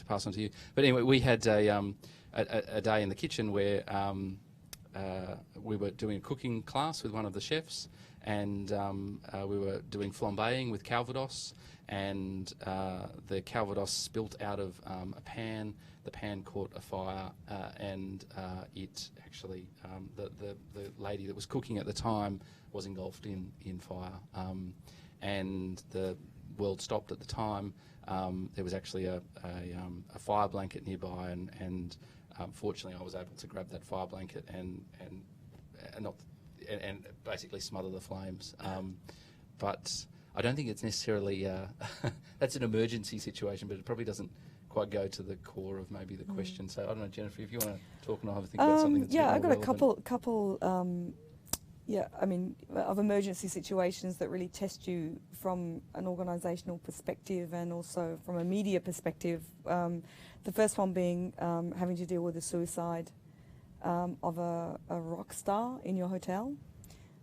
pass on to you. But anyway, we had a day in the kitchen where we were doing a cooking class with one of the chefs, and we were doing flambeing with Calvados, and the Calvados spilt out of a pan. The pan caught a fire, and it actually, the lady that was cooking at the time was engulfed in fire, and the world stopped at the time. There was actually a fire blanket nearby, and fortunately I was able to grab that fire blanket and basically smother the flames. But I don't think it's necessarily that's an emergency situation, but it probably doesn't quite go to the core of maybe the question. So I don't know, Jennifer, if you want to talk and I'll have a think about something that's yeah, a I've bit got more a relevant. couple. Yeah, I mean, of emergency situations that really test you from an organisational perspective and also from a media perspective. The first one being having to deal with the suicide of a rock star in your hotel.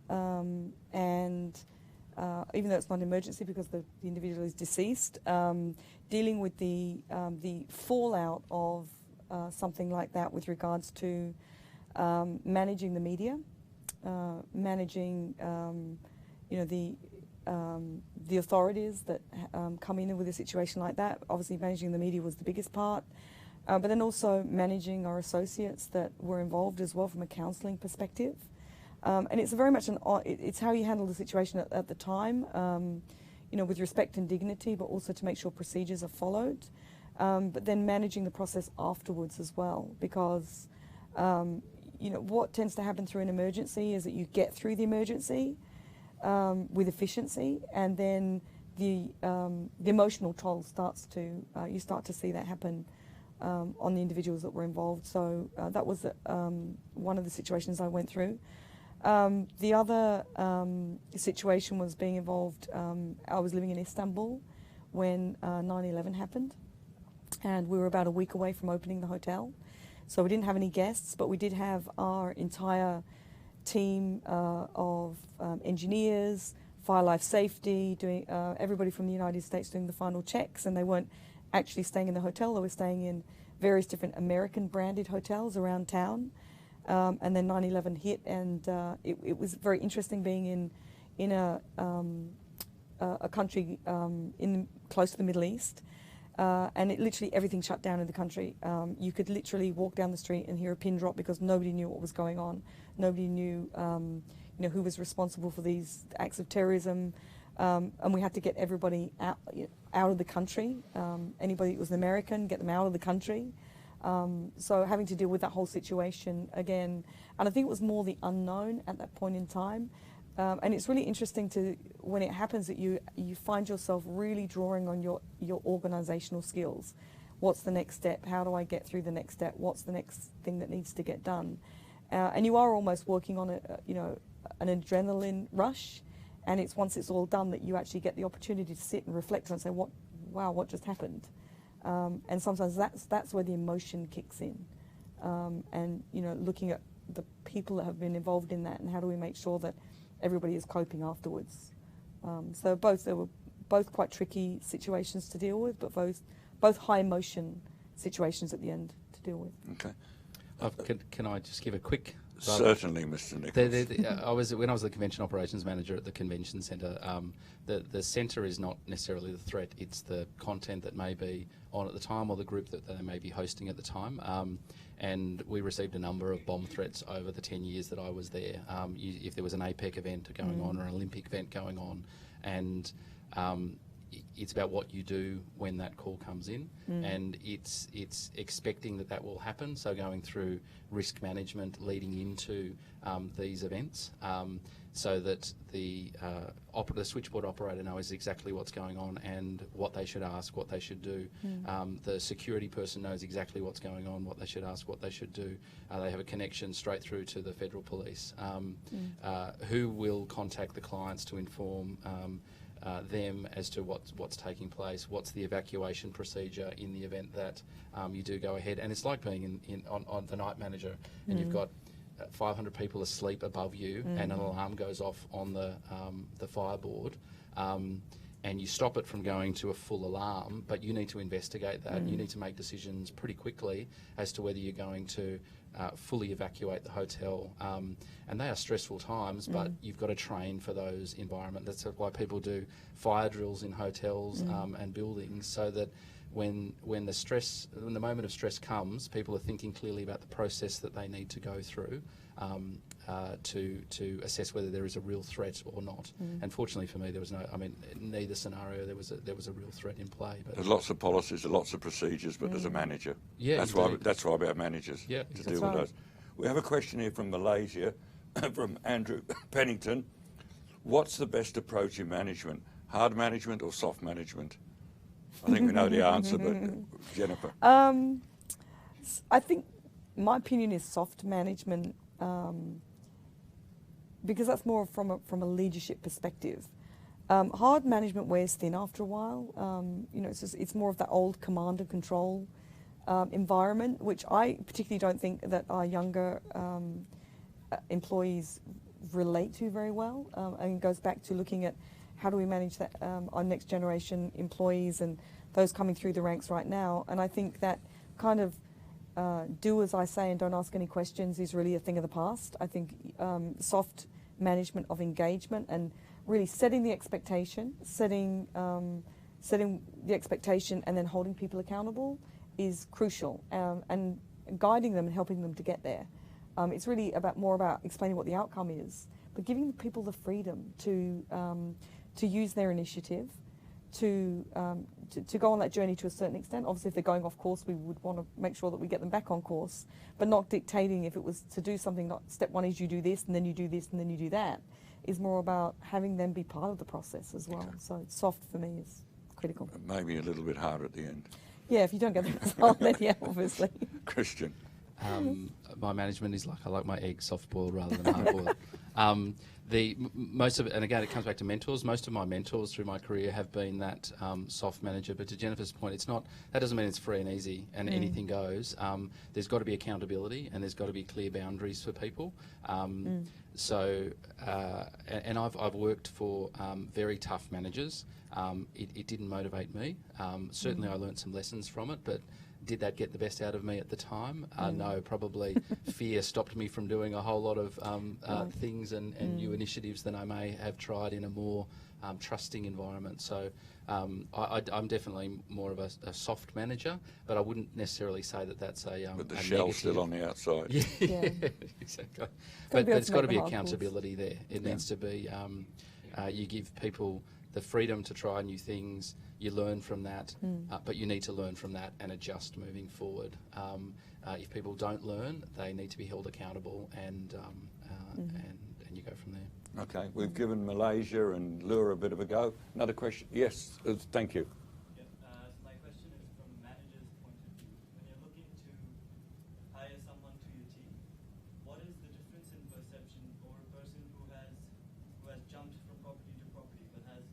And even though it's not an emergency because the individual is deceased, dealing with the fallout of something like that with regards to managing the media. Managing, the authorities that come in with a situation like that. Obviously, managing the media was the biggest part, but then also managing our associates that were involved as well from a counselling perspective. And it's very much it's how you handle the situation at the time, with respect and dignity, but also to make sure procedures are followed. But then managing the process afterwards as well, because what tends to happen through an emergency is that you get through the emergency with efficiency, and then the emotional toll starts to, you start to see that happen on the individuals that were involved. So that was one of the situations I went through. The other situation was being involved, I was living in Istanbul when 9/11 happened, and we were about a week away from opening the hotel. So we didn't have any guests, but we did have our entire team of engineers, fire life safety, doing everybody from the United States doing the final checks, and they weren't actually staying in the hotel. They were staying in various different American branded hotels around town. And then 9/11 hit, and it was very interesting being in a country close to the Middle East. And it literally everything shut down in the country. You could literally walk down the street and hear a pin drop because nobody knew what was going on. Nobody knew, who was responsible for these acts of terrorism. And we had to get everybody out of the country. Anybody that was an American, get them out of the country. So having to deal with that whole situation again, and I think it was more the unknown at that point in time. And it's really interesting when it happens that you find yourself really drawing on your organisational skills. What's the next step? How do I get through the next step? What's the next thing that needs to get done? And you are almost working on an adrenaline rush, and it's once it's all done that you actually get the opportunity to sit and reflect and say, what just happened? And sometimes that's where the emotion kicks in, and looking at the people that have been involved in that and how do we make sure that everybody is coping afterwards. So they were both quite tricky situations to deal with, but both high emotion situations at the end to deal with. Okay. Can I just give a quick? Certainly, Mr. Nichols. When I was the convention operations manager at the convention centre, the centre is not necessarily the threat, it's the content that may be on at the time or the group that they may be hosting at the time. And we received a number of bomb threats over the 10 years that I was there. If there was an APEC event going on or an Olympic event going on, and it's about what you do when that call comes in, and it's expecting that will happen. So going through risk management leading into these events, so that the switchboard operator knows exactly what's going on and what they should ask, what they should do. The security person knows exactly what's going on, what they should ask, what they should do. They have a connection straight through to the federal police, who will contact the clients to inform them as to what's taking place, what's the evacuation procedure in the event that you do go ahead. And it's like being on the night manager, and you've got 500 people asleep above you, and an alarm goes off on the fireboard, and you stop it from going to a full alarm, but you need to investigate that. You need to make decisions pretty quickly as to whether you're going to fully evacuate the hotel. And they are stressful times, but you've got to train for those environments. That's why people do fire drills in hotels and buildings, so that when the moment of stress comes, people are thinking clearly about the process that they need to go through to assess whether there is a real threat or not. And fortunately for me, there was neither scenario there was a real threat in play. But there's lots of policies, there's lots of procedures, but there's a manager. Yeah, that's why we have managers to deal with those. We have a question here from Malaysia, from Andrew Pennington. What's the best approach in management? Hard management or soft management? I think we know the answer, but Jennifer. I think my opinion is soft management, because that's more from a leadership perspective. Hard management wears thin after a while. It's more of that old command and control environment, which I particularly don't think that our younger employees relate to very well. And it goes back to looking at how do we manage that, our next generation employees and those coming through the ranks right now. And I think that kind of do as I say and don't ask any questions is really a thing of the past. I think soft management of engagement and really setting the expectation, setting the expectation and then holding people accountable is crucial, and guiding them and helping them to get there. It's really more about explaining what the outcome is, but giving people the freedom to use their initiative, to go on that journey to a certain extent. Obviously, if they're going off course, we would want to make sure that we get them back on course, but not dictating if it was to do something, not step one is you do this, and then you do this, and then you do that. Is more about having them be part of the process as well. Okay. So soft for me is critical. Maybe a little bit hard at the end. Yeah, if you don't get the result, then yeah, obviously. Kristian. My management is like I like my eggs soft boiled rather than hard boiled. Most of it, and again, it comes back to mentors. Most of my mentors through my career have been that soft manager. But to Jennifer's point, it's not. That doesn't mean it's free and easy and anything goes. There's got to be accountability and there's got to be clear boundaries for people. So, and I've worked for very tough managers. It didn't motivate me. Certainly, I learnt some lessons from it, but. Did that get the best out of me at the time? No, probably fear stopped me from doing a whole lot of things and new initiatives than I may have tried in a more trusting environment. So I'm definitely more of a soft manager, but I wouldn't necessarily say that that's a But the a shell's negative. still on the outside. Yeah. Exactly. Gotta But be able it's to got make to be the hard accountability there. It needs to be, you give people the freedom to try new things, you learn from that, but you need to learn from that and adjust moving forward. If people don't learn, they need to be held accountable and you go from there. Okay, we've given Malaysia and Lure a bit of a go. Another question? Yes, thank you. Yep. So my question is from a manager's point of view. When you're looking to hire someone to your team, what is the difference in perception for a person who has jumped from property to property but has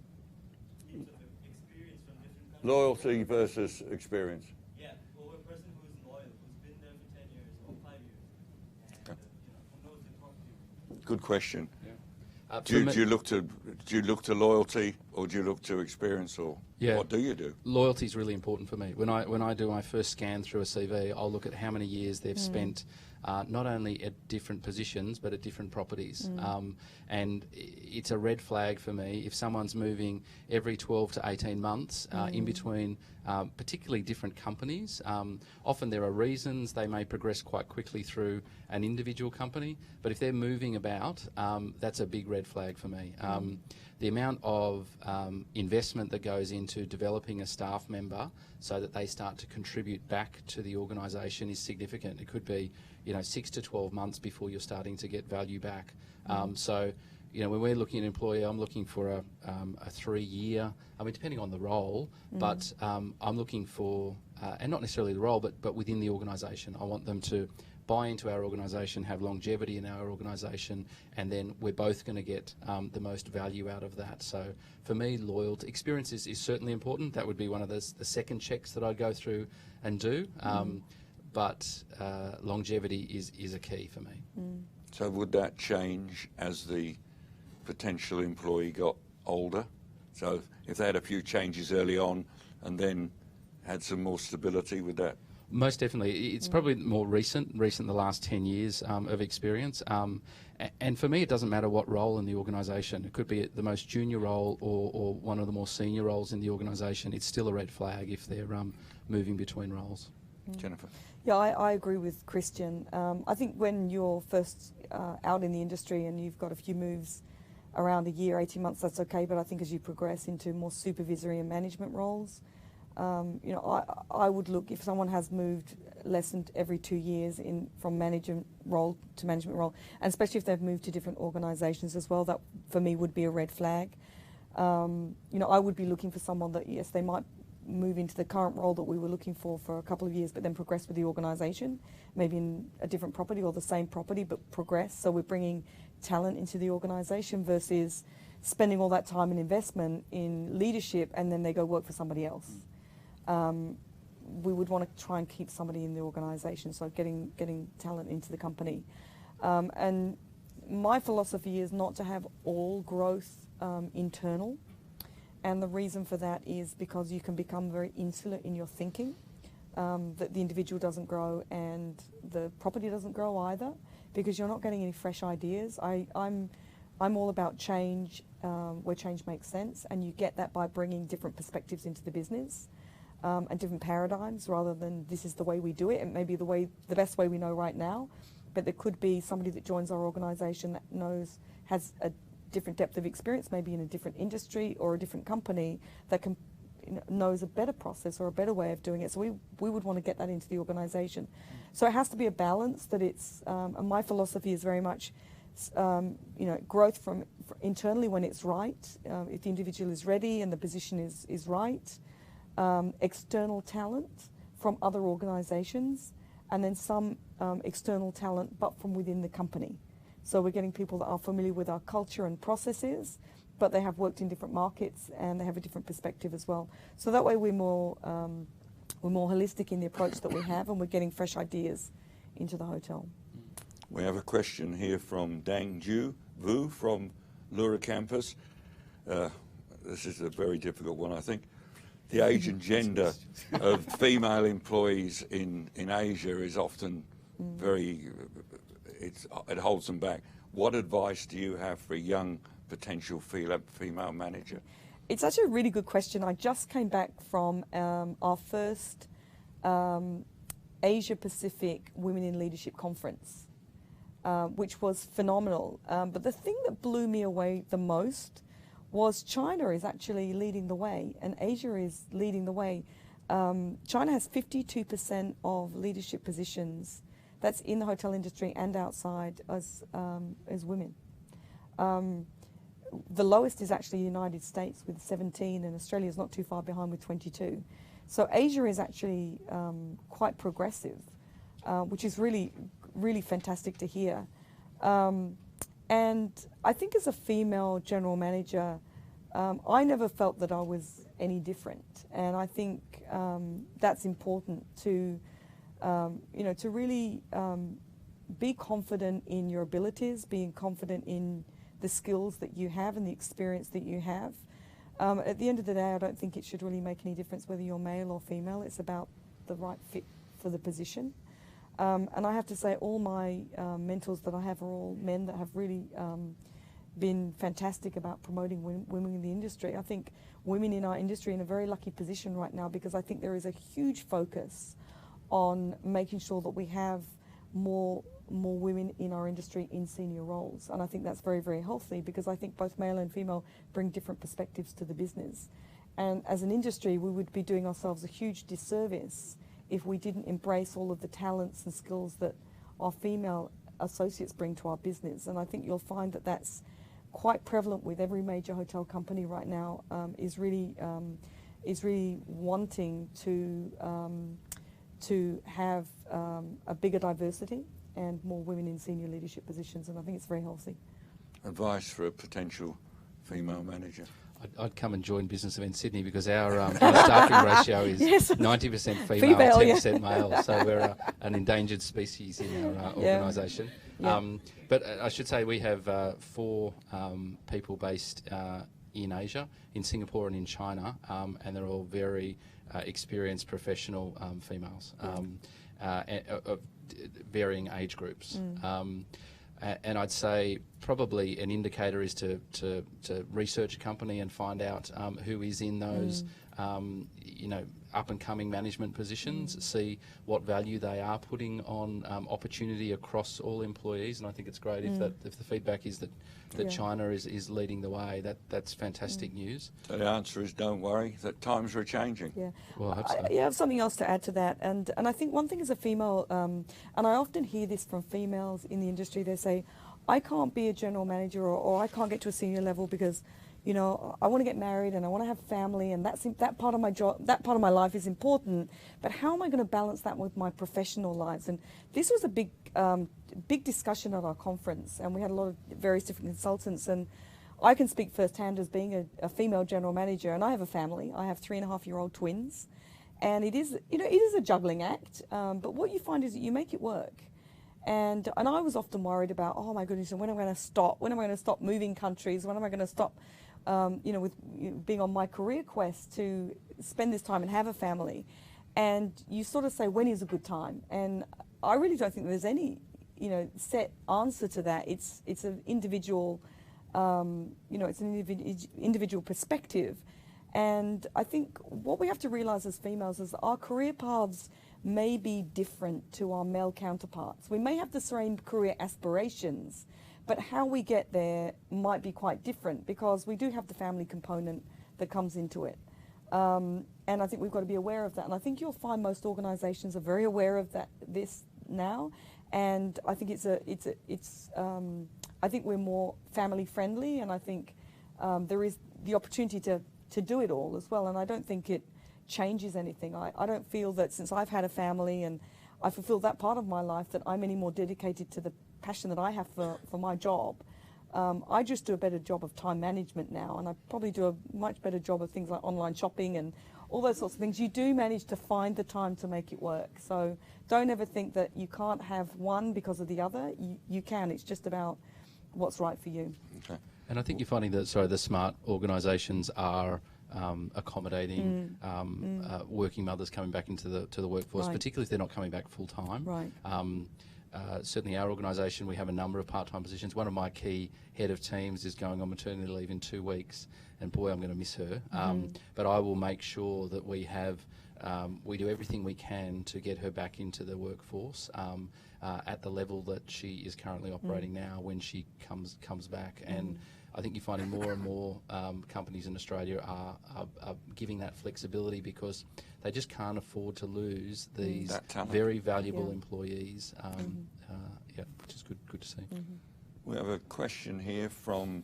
heaps of experience from different countries? Loyalty versus experience. Yeah, or a person who's loyal, who's been there for 10 years or 5 years, and who knows the property. Good question. Yeah. Do you look to loyalty, or do you look to experience, or what do you do? Loyalty is really important for me. When I do my first scan through a CV, I'll look at how many years they've spent, not only at different positions but at different properties. And it's a red flag for me if someone's moving every 12 to 18 months in between, particularly different companies. Often there are reasons they may progress quite quickly through an individual company, but if they're moving about, that's a big red flag for me. The amount of investment that goes into developing a staff member so that they start to contribute back to the organisation is significant. It could be, 6 to 12 months before you're starting to get value back. So, when we're looking at an employee, I'm looking for a 3-year, depending on the role, but I'm looking for, and not necessarily the role, but within the organisation. I want them to buy into our organisation, have longevity in our organisation, and then we're both going to get the most value out of that. So for me, loyalty, experience is certainly important. That would be one of the second checks that I'd go through and do. But longevity is a key for me. So would that change as the potential employee got older? So if they had a few changes early on and then had some more stability, would that? Most definitely. It's probably more recent the last 10 years of experience. And for me, it doesn't matter what role in the organisation. It could be the most junior role or one of the more senior roles in the organisation. It's still a red flag if they're moving between roles. Jennifer? Yeah, I agree with Kristian. I think when you're first out in the industry and you've got a few moves around a year, 18 months, that's okay. But I think as you progress into more supervisory and management roles, I would look if someone has moved less than every 2 years from management role to management role, and especially if they've moved to different organisations as well, that for me would be a red flag. I would be looking for someone that, yes, they might move into the current role that we were looking for a couple of years, but then progress with the organisation, maybe in a different property or the same property, but progress. So we're bringing talent into the organisation versus spending all that time and investment in leadership and then they go work for somebody else. We would want to try and keep somebody in the organisation, so getting talent into the company. And my philosophy is not to have all growth internal. And the reason for that is because you can become very insular in your thinking, that the individual doesn't grow and the property doesn't grow either, because you're not getting any fresh ideas. I'm all about change, where change makes sense, and you get that by bringing different perspectives into the business and different paradigms, rather than this is the way we do it. It may be the best way we know right now, but there could be somebody that joins our organisation that has a different depth of experience, maybe in a different industry or a different company, that knows a better process or a better way of doing it. So we would want to get that into the organisation. So it has to be a balance. That it's and my philosophy is very much growth from internally when it's right, if the individual is ready and the position is right, external talent from other organisations, and then some external talent but from within the company. So we're getting people that are familiar with our culture and processes, but they have worked in different markets and they have a different perspective as well. So that way we're more holistic in the approach that we have, and we're getting fresh ideas into the hotel. We have a question here from Dang Ju Vu from Lura Campus. This is a very difficult one, I think. The age and gender of female employees in Asia is often it holds them back. What advice do you have for a young potential female manager? It's actually a really good question. I just came back from our first Asia Pacific Women in Leadership Conference, which was phenomenal. But the thing that blew me away the most was China is actually leading the way, and Asia is leading the way. China has 52% of leadership positions. That's in the hotel industry and outside as women. The lowest is actually the United States with 17, and Australia is not too far behind with 22. So Asia is actually quite progressive, which is really, really fantastic to hear. And I think as a female general manager, I never felt that I was any different. And I think that's important to really be confident in your abilities, being confident in the skills that you have and the experience that you have. At the end of the day, I don't think it should really make any difference whether you're male or female. It's about the right fit for the position. And I have to say all my mentors that I have are all men that have really been fantastic about promoting women in the industry. I think women in our industry are in a very lucky position right now, because I think there is a huge focus on making sure that we have more women in our industry in senior roles. And I think that's very, very healthy, because I think both male and female bring different perspectives to the business. And as an industry, we would be doing ourselves a huge disservice if we didn't embrace all of the talents and skills that our female associates bring to our business. And I think you'll find that that's quite prevalent with every major hotel company right now, is really wanting to have a bigger diversity and more women in senior leadership positions, and I think it's very healthy. Advice for a potential female manager? I'd come and join Business Event Sydney, because our staffing ratio is 90% female, 10% male. So we're an endangered species in our organisation. Yeah. But I should say we have 4 people based in Asia, in Singapore and in China, and they're all very experienced professional females of varying age groups. And I'd say probably an indicator is to research a company and find out who is in those up-and-coming management positions, see what value they are putting on opportunity across all employees. And I think it's great if the feedback is that China is leading the way. That's fantastic news. So the answer is don't worry, that times are changing. Yeah. Well, I hope so. I have something else to add to that. And I think one thing as a female, and I often hear this from females in the industry, they say, I can't be a general manager or I can't get to a senior level because, you know, I want to get married and I want to have family, and that part of my job, that part of my life is important. But how am I going to balance that with my professional lives? And this was a big discussion at our conference, and we had a lot of various different consultants. And I can speak firsthand as being a female general manager, and I have a family. I have 3.5-year-old twins, and it is, you know, it is a juggling act. But what you find is that you make it work. And I was often worried about, oh my goodness, and when am I going to stop? When am I going to stop moving countries? When am I going to stop, you know, with being on my career quest to spend this time and have a family? And you sort of say, when is a good time? And I really don't think there's any, you know, set answer to that. It's an individual, you know, it's an individual perspective. And I think what we have to realize as females is that our career paths may be different to our male counterparts. We may have the same career aspirations, but how we get there might be quite different because we do have the family component that comes into it. And I think we've got to be aware of that. And I think you'll find most organisations are very aware of this now. And I think I think we're more family friendly, and I think there is the opportunity to do it all as well. And I don't think it changes anything. I don't feel that since I've had a family and I fulfilled that part of my life that I'm any more dedicated to the passion that I have for my job. I just do a better job of time management now, and I probably do a much better job of things like online shopping and all those sorts of things. You do manage to find the time to make it work. So don't ever think that you can't have one because of the other. You can. It's just about what's right for you. Okay. And I think you're finding that, the smart organisations are accommodating working mothers coming back into the workforce, Right. particularly if they're not coming back full time. Right. Certainly our organisation, we have a number of part-time positions. One of my key head of teams is going on maternity leave in 2 weeks, and boy, I'm going to miss her. But I will make sure that we have, we do everything we can to get her back into the workforce at the level that she is currently operating now when she comes back. And I think you're finding more and more companies in Australia are giving that flexibility because they just can't afford to lose these very valuable employees. Which is good to see. We have a question here from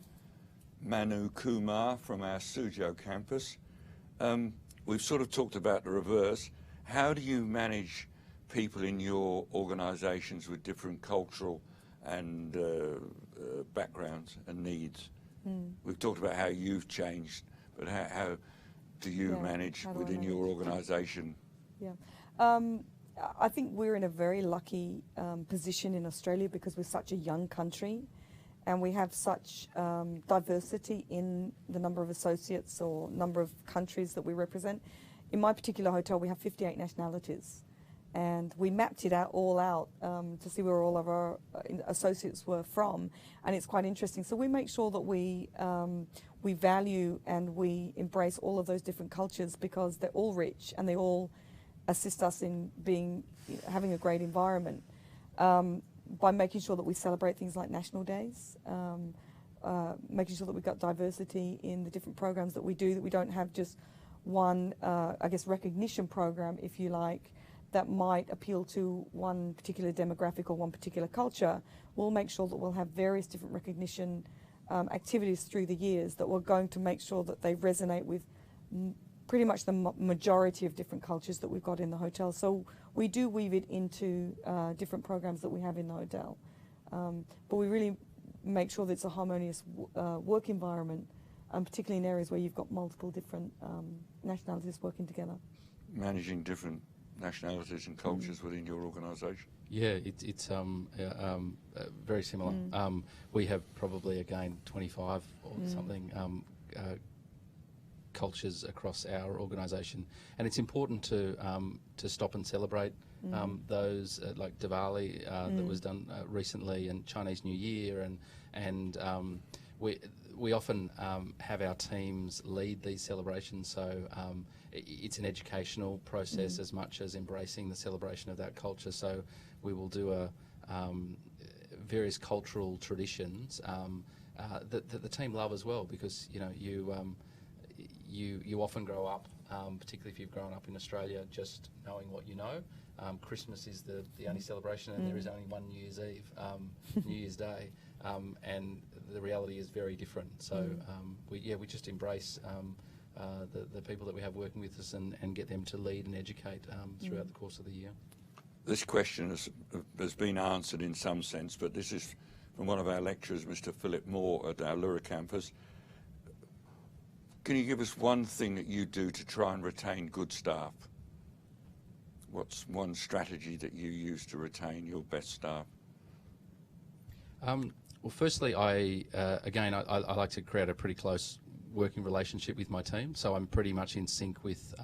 Manu Kumar from our Suzhou campus. We've sort of talked about the reverse. How do you manage people in your organisations with different cultural and backgrounds and needs? We've talked about how you've changed, but how do you manage within your organisation? Yeah. I think we're in a very lucky position in Australia because we're such a young country and we have such diversity in the number of associates or number of countries that we represent. In my particular hotel, we have 58 nationalities. And we mapped it all out to see where all of our associates were from, and it's quite interesting. So we make sure that we value and we embrace all of those different cultures because they're all rich and they all assist us in having a great environment by making sure that we celebrate things like national days, making sure that we've got diversity in the different programs that we do, that we don't have just one, recognition program, if you like, that might appeal to one particular demographic or one particular culture. We'll make sure that we'll have various different recognition activities through the years that we're going to make sure that they resonate with pretty much the majority of different cultures that we've got in the hotel. So we do weave it into different programs that we have in the hotel. But we really make sure that it's a harmonious work environment, particularly in areas where you've got multiple different nationalities working together. Managing different nationalities and cultures within your organisation? Yeah, it's very similar. We have probably, again, 25 or something cultures across our organisation, and it's important to stop and celebrate those like Diwali that was done recently, and Chinese New Year, and we often have our teams lead these celebrations, so it's an educational process as much as embracing the celebration of that culture. So we will do various cultural traditions that the team love as well, because you often grow up, particularly if you've grown up in Australia, just knowing what you know. Christmas is the only celebration, and there is only one New Year's Eve, New Year's Day, and the reality is very different. So we just embrace the people that we have working with us and get them to lead and educate throughout the course of the year. This question has been answered in some sense, but this is from one of our lecturers, Mr. Philip Moore at our Lura campus. Can you give us one thing that you do to try and retain good staff? What's one strategy that you use to retain your best staff? Well, firstly, I like to create a pretty close working relationship with my team, so I'm pretty much in sync with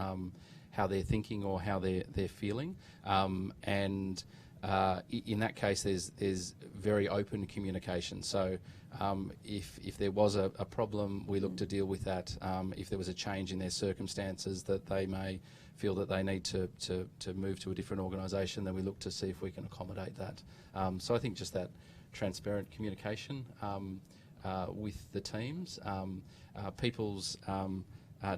how they're thinking or how they're feeling, and in that case, there's very open communication. So if there was a problem, we look to deal with that. If there was a change in their circumstances that they may feel that they need to move to a different organisation, then we look to see if we can accommodate that. So I think just that transparent communication with the teams. People's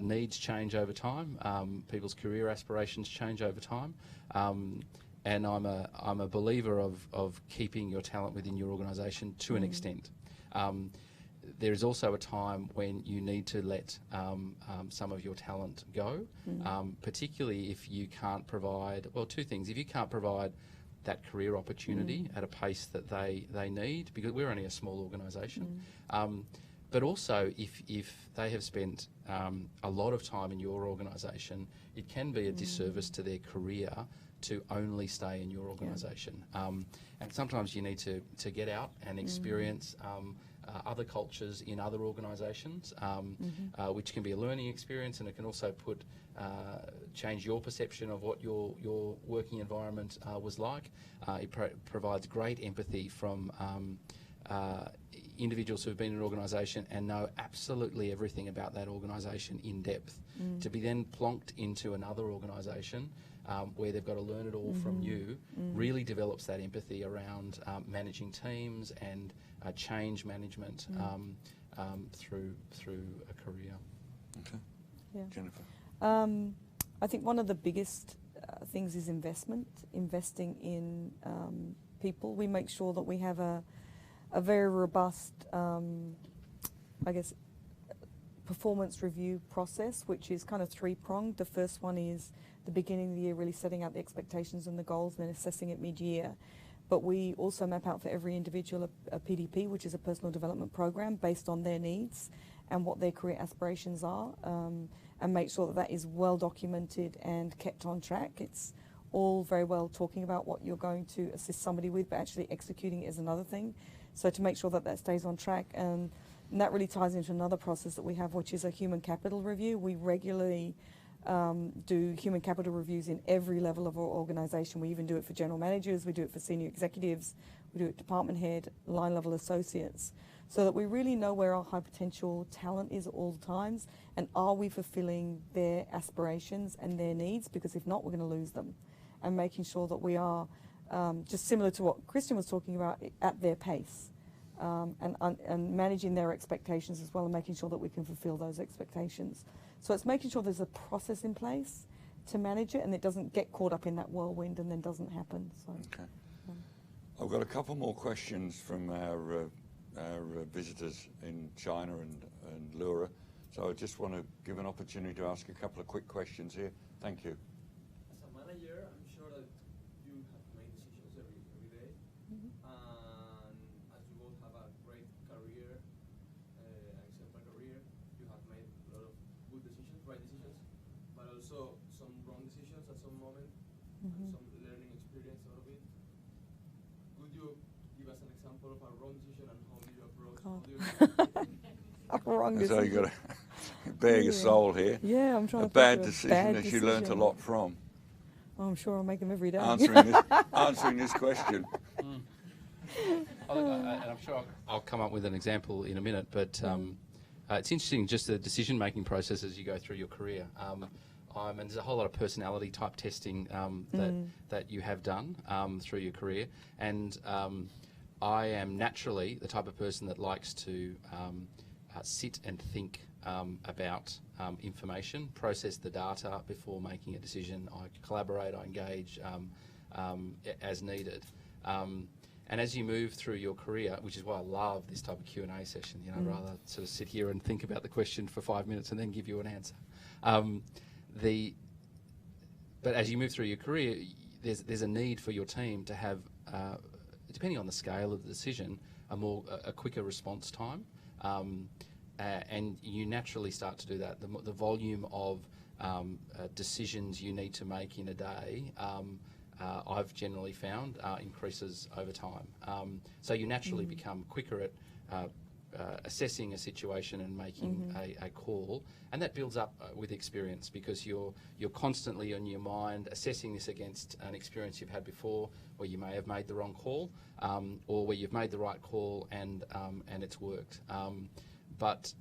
needs change over time. People's career aspirations change over time. And I'm a believer of keeping your talent within your organisation to an extent. There is also a time when you need to let some of your talent go, particularly if you can't provide, well, two things. If you can't provide that career opportunity at a pace that they need, because we're only a small organisation, but also if they have spent a lot of time in your organisation, it can be a disservice to their career to only stay in your organisation. And sometimes you need to get out and experience other cultures in other organisations, which can be a learning experience, and it can also change your perception of what your working environment was like. It provides great empathy from individuals who have been in an organisation and know absolutely everything about that organisation in depth. To be then plonked into another organisation where they've got to learn it all from you really develops that empathy around managing teams and change management through a career. Okay. Yeah. Jennifer? I think one of the biggest things is investing in people. We make sure that we have a very robust, performance review process, which is kind of three-pronged. The first one is the beginning of the year, really setting out the expectations and the goals, and then assessing it mid-year. But we also map out for every individual a PDP, which is a personal development program based on their needs and what their career aspirations are, and make sure that is well documented and kept on track. It's all very well talking about what you're going to assist somebody with, but actually executing it is another thing. So to make sure that stays on track, and that really ties into another process that we have, which is a human capital review. We regularly do human capital reviews in every level of our organisation. We even do it for general managers, we do it for senior executives, we do it department head, line level associates, so that we really know where our high potential talent is at all times, and are we fulfilling their aspirations and their needs, because if not, we're going to lose them. And making sure that we are, just similar to what Kristian was talking about, at their pace, and managing their expectations as well, and making sure that we can fulfil those expectations. So it's making sure there's a process in place to manage it, and it doesn't get caught up in that whirlwind and then doesn't happen. So, okay. I've got a couple more questions from our visitors in China and Lura. So I just want to give an opportunity to ask a couple of quick questions here. Thank you. As a manager, I'm sure that you have made decisions every day, and as you both have a great career, an exemplary career, you have made a lot of good decisions, right decisions, but also some wrong decisions at some moment, and some learning experience out of it. Could you give us an example of a wrong decision and how do you approach? A wrong So decision. you've got to bare your soul here. Yeah, I'm trying A to bad think of decision that you learnt a decision. lot from. Oh, I'm sure I'll make them every day. Answering this question. And I'm sure I'll come up with an example in a minute, but it's interesting just the decision-making process as you go through your career. And there's a whole lot of personality type testing that you have done through your career, and I am naturally the type of person that likes to sit and think about information, process the data before making a decision. I collaborate, I engage as needed. And as you move through your career, which is why I love this type of Q&A session, you know, rather sort of sit here and think about the question for 5 minutes and then give you an answer. But as you move through your career, there's a need for your team to have, depending on the scale of the decision, a quicker response time, and you naturally start to do that. The volume of decisions you need to make in a day, I've generally found increases over time. So you naturally become quicker at assessing a situation and making a call, and that builds up with experience, because you're constantly on your mind assessing this against an experience you've had before where you may have made the wrong call, or where you've made the right call and it's worked. But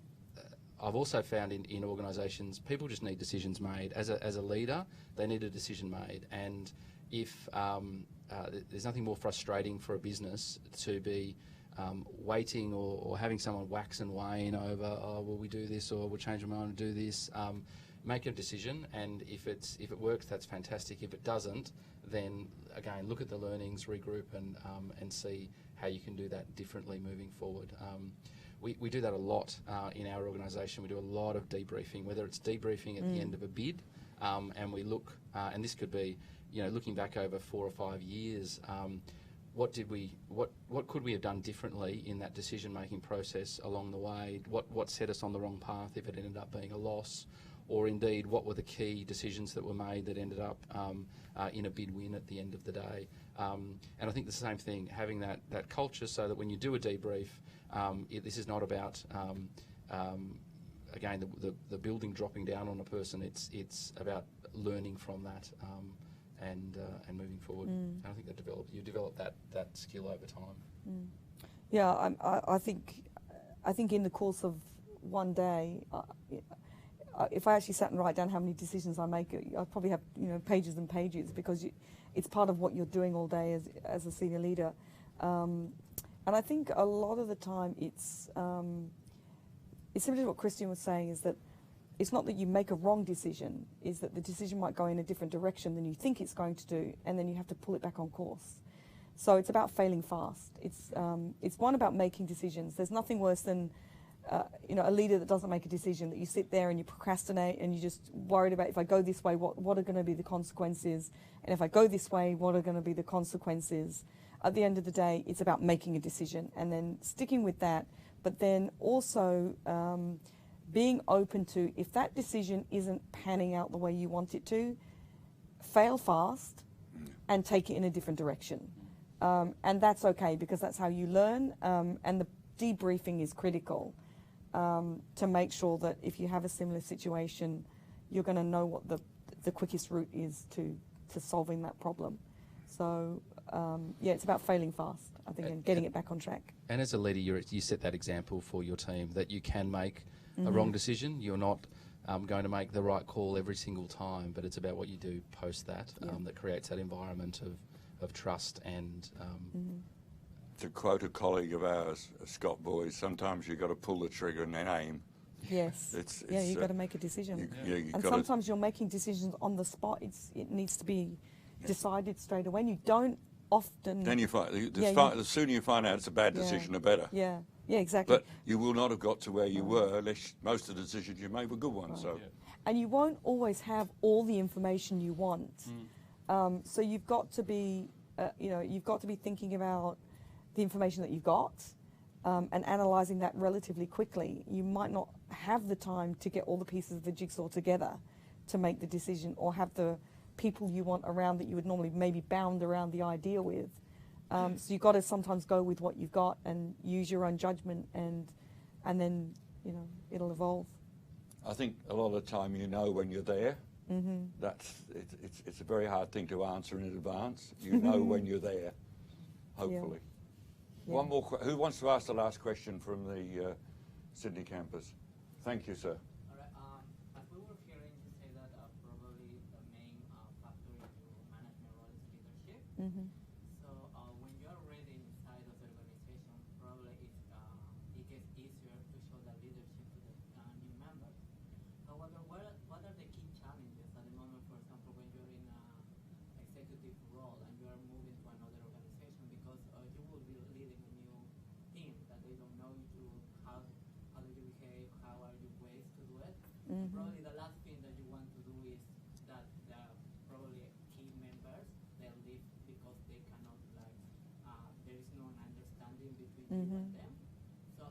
I've also found in organisations, people just need decisions made. As a leader, they need a decision made, and if there's nothing more frustrating for a business to be waiting or having someone wax and wane over, oh, will we do this, or we'll change our mind and do this. Make a decision, and if it works, that's fantastic. If it doesn't, then again, look at the learnings, regroup, and see how you can do that differently moving forward. We do that a lot in our organisation. We do a lot of debriefing, whether it's debriefing at the end of a bid, and we look, and this could be, you know, looking back over 4 or 5 years. What could we have done differently in that decision-making process along the way? What set us on the wrong path if it ended up being a loss? Or indeed, what were the key decisions that were made that ended up in a bid win at the end of the day? And I think the same thing, having that culture, so that when you do a debrief, this is not about, again, the building dropping down on a person. It's about learning from that. And moving forward. And I think you develop that skill over time. Yeah, I think in the course of one day, if I actually sat and write down how many decisions I make, I'd probably have, you know, pages and pages, because it's part of what you're doing all day as a senior leader. And I think a lot of the time it's simply what Kristian was saying, is that it's not that you make a wrong decision, is that the decision might go in a different direction than you think it's going to do, and then you have to pull it back on course. So it's about failing fast. It's one about making decisions. There's nothing worse than a leader that doesn't make a decision, that you sit there and you procrastinate and you're just worried about, if I go this way, what are going to be the consequences? And if I go this way, what are going to be the consequences? At the end of the day, it's about making a decision and then sticking with that, but then also being open to, if that decision isn't panning out the way you want it to, fail fast and take it in a different direction. And that's okay, because that's how you learn, and the debriefing is critical to make sure that if you have a similar situation, you're going to know what the quickest route is to solving that problem. So it's about failing fast, I think, and getting it back on track. And as a leader, you set that example for your team, that you can make a wrong decision. You're not going to make the right call every single time, but it's about what you do post that that creates that environment of trust and... To quote a colleague of ours, Scott Boys, sometimes you've got to pull the trigger and then aim. Yes. You've got to make a decision. And sometimes you're making decisions on the spot. It needs to be decided straight away. And you don't often... Then you find, the sooner you find out it's a bad decision, the better. Yeah, exactly. But you will not have got to where you were unless most of the decisions you made were good ones. Right. So. And you won't always have all the information you want. So you've got to be, thinking about the information that you've got and analysing that relatively quickly. You might not have the time to get all the pieces of the jigsaw together to make the decision, or have the people you want around that you would normally maybe bound around the idea with. So you've got to sometimes go with what you've got and use your own judgment, and then it'll evolve. I think a lot of the time when you're there. It's a very hard thing to answer in advance. You know when you're there, hopefully. Yeah. One more. Who wants to ask the last question from the Sydney campus? Thank you, sir. All right. As we were hearing you say that probably the main factor in your management role is leadership. So when you're already inside of the organization, probably it gets easier to show that leadership to the new members. However, what are the key challenges at the moment, for example, when you're in an executive role and you are moving to another organization? Because you will with them. So,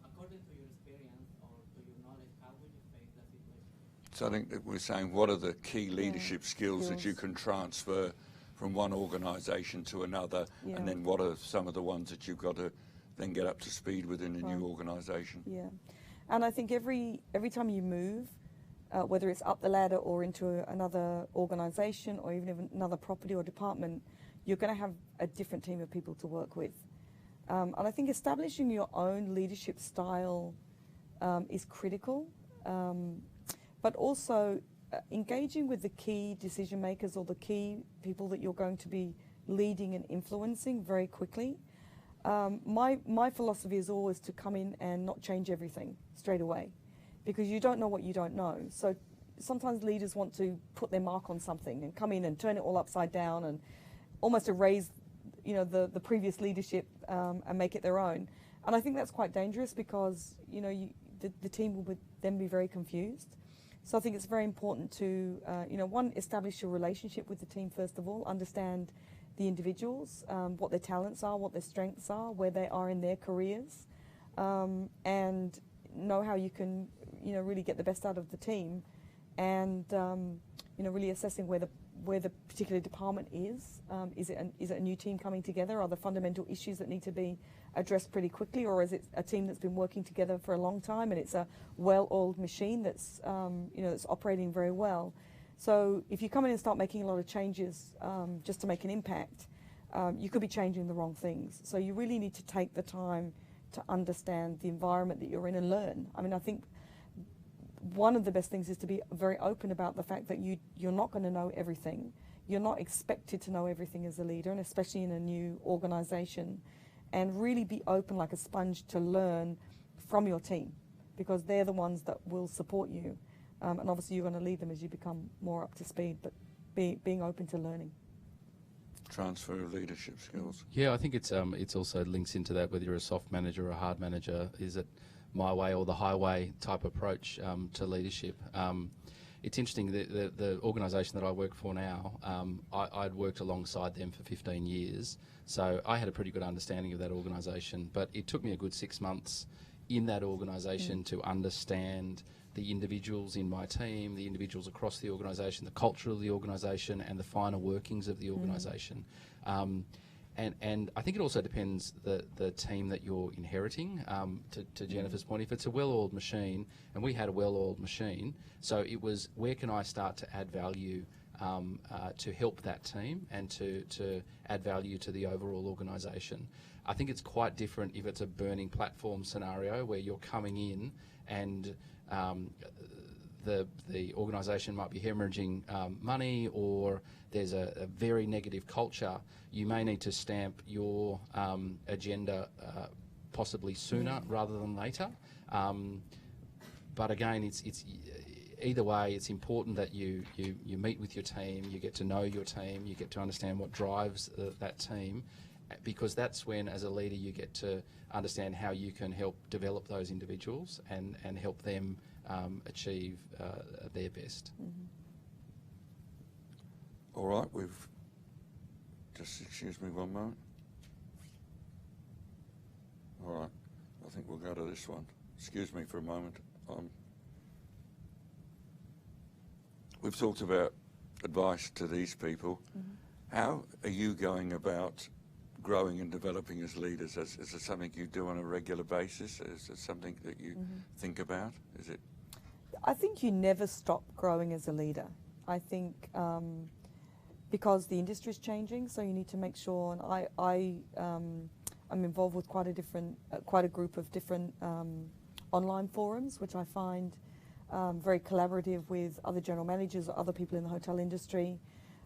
according to your experience or to your knowledge, how would you face that situation? So I think that we're saying, what are the key leadership skills that you can transfer from one organisation to another, and then what are some of the ones that you've got to then get up to speed within a new organisation? Yeah, and I think every time you move, whether it's up the ladder or into another organisation or even another property or department, you're going to have a different team of people to work with. And I think establishing your own leadership style is critical, but also engaging with the key decision makers or the key people that you're going to be leading and influencing very quickly. My philosophy is always to come in and not change everything straight away, because you don't know what you don't know. So sometimes leaders want to put their mark on something and come in and turn it all upside down and almost erase, the previous leadership and make it their own. And I think that's quite dangerous, because the team will then be very confused. So I think it's very important to, one, establish your relationship with the team first of all, understand the individuals, what their talents are, what their strengths are, where they are in their careers, and know how you can, really get the best out of the team, and really assessing where the particular department is. Is it a new team coming together? Are there fundamental issues that need to be addressed pretty quickly, or is it a team that's been working together for a long time and it's a well-oiled machine that's that's operating very well? So if you come in and start making a lot of changes just to make an impact, you could be changing the wrong things. So you really need to take the time to understand the environment that you're in and learn. I mean, I think one of the best things is to be very open about the fact that you're not going to know everything. You're not expected to know everything as a leader, and especially in a new organisation. And really be open like a sponge to learn from your team, because they're the ones that will support you. And obviously you're going to lead them as you become more up to speed, but being open to learning. Transfer of leadership skills. Yeah, I think it's also links into that, whether you're a soft manager or a hard manager. Is it my way or the highway type approach to leadership? It's interesting, the organisation that I work for now, I'd worked alongside them for 15 years, so I had a pretty good understanding of that organisation, but it took me a good 6 months in that organisation to understand the individuals in my team, the individuals across the organisation, the culture of the organisation, and the finer workings of the organisation. And I think it also depends the team that you're inheriting. To Jennifer's point, if it's a well-oiled machine, and we had a well-oiled machine, so it was, where can I start to add value to help that team and to add value to the overall organisation. I think it's quite different if it's a burning platform scenario where you're coming in and the organisation might be hemorrhaging money, or there's a very negative culture. You may need to stamp your agenda possibly sooner rather than later. But again, it's either way, it's important that you meet with your team, you get to know your team, you get to understand what drives that team, because that's when, as a leader, you get to understand how you can help develop those individuals and help them achieve their best. All right, we've just, excuse me one moment. All right, I think we'll go to this one. Excuse me for a moment. We've talked about advice to these people. How are you going about growing and developing as leaders? Is it something you do on a regular basis? Is it something that you think about? Is it? I think you never stop growing as a leader. I think because the industry is changing, so you need to make sure. And I'm involved with quite a group of different online forums, which I find very collaborative with other general managers or other people in the hotel industry,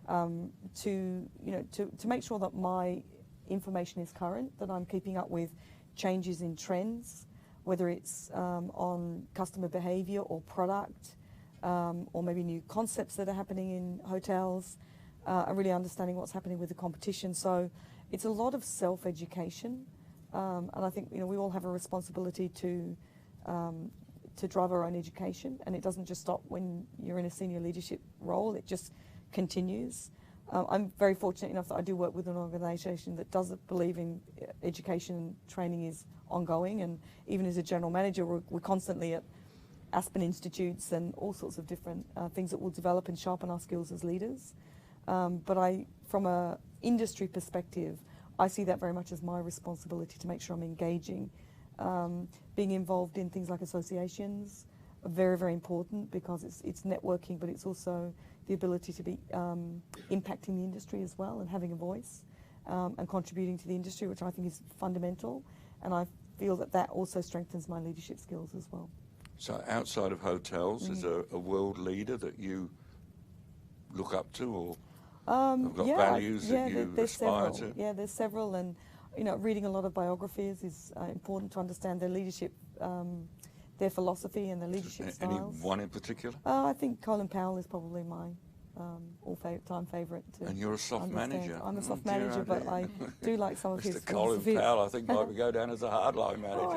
to make sure that my information is current, that I'm keeping up with changes in trends, whether it's on customer behaviour or product, or maybe new concepts that are happening in hotels, and really understanding what's happening with the competition. So it's a lot of self-education, and I think we all have a responsibility to drive our own education, and it doesn't just stop when you're in a senior leadership role. It just continues. I'm very fortunate enough that I do work with an organisation that does believe in education and training is ongoing, and even as a general manager, we're constantly at Aspen Institutes and all sorts of different things that will develop and sharpen our skills as leaders. But from a industry perspective, I see that very much as my responsibility to make sure I'm engaging. Being involved in things like associations are very, very important because it's networking, but it's also the ability to be impacting the industry as well and having a voice and contributing to the industry, which I think is fundamental. And I feel that that also strengthens my leadership skills as well. So outside of hotels, is there a world leader that you look up to, or have got values that you aspire to? Yeah, there's several, and reading a lot of biographies is important to understand their leadership, their philosophy and their leadership styles. Any one in particular? I think Colin Powell is probably my all-time favourite. And you're a soft manager. I'm a soft manager, but I do like some of his philosophy. Colin Powell, I think, might go down as a hardline manager. Oh,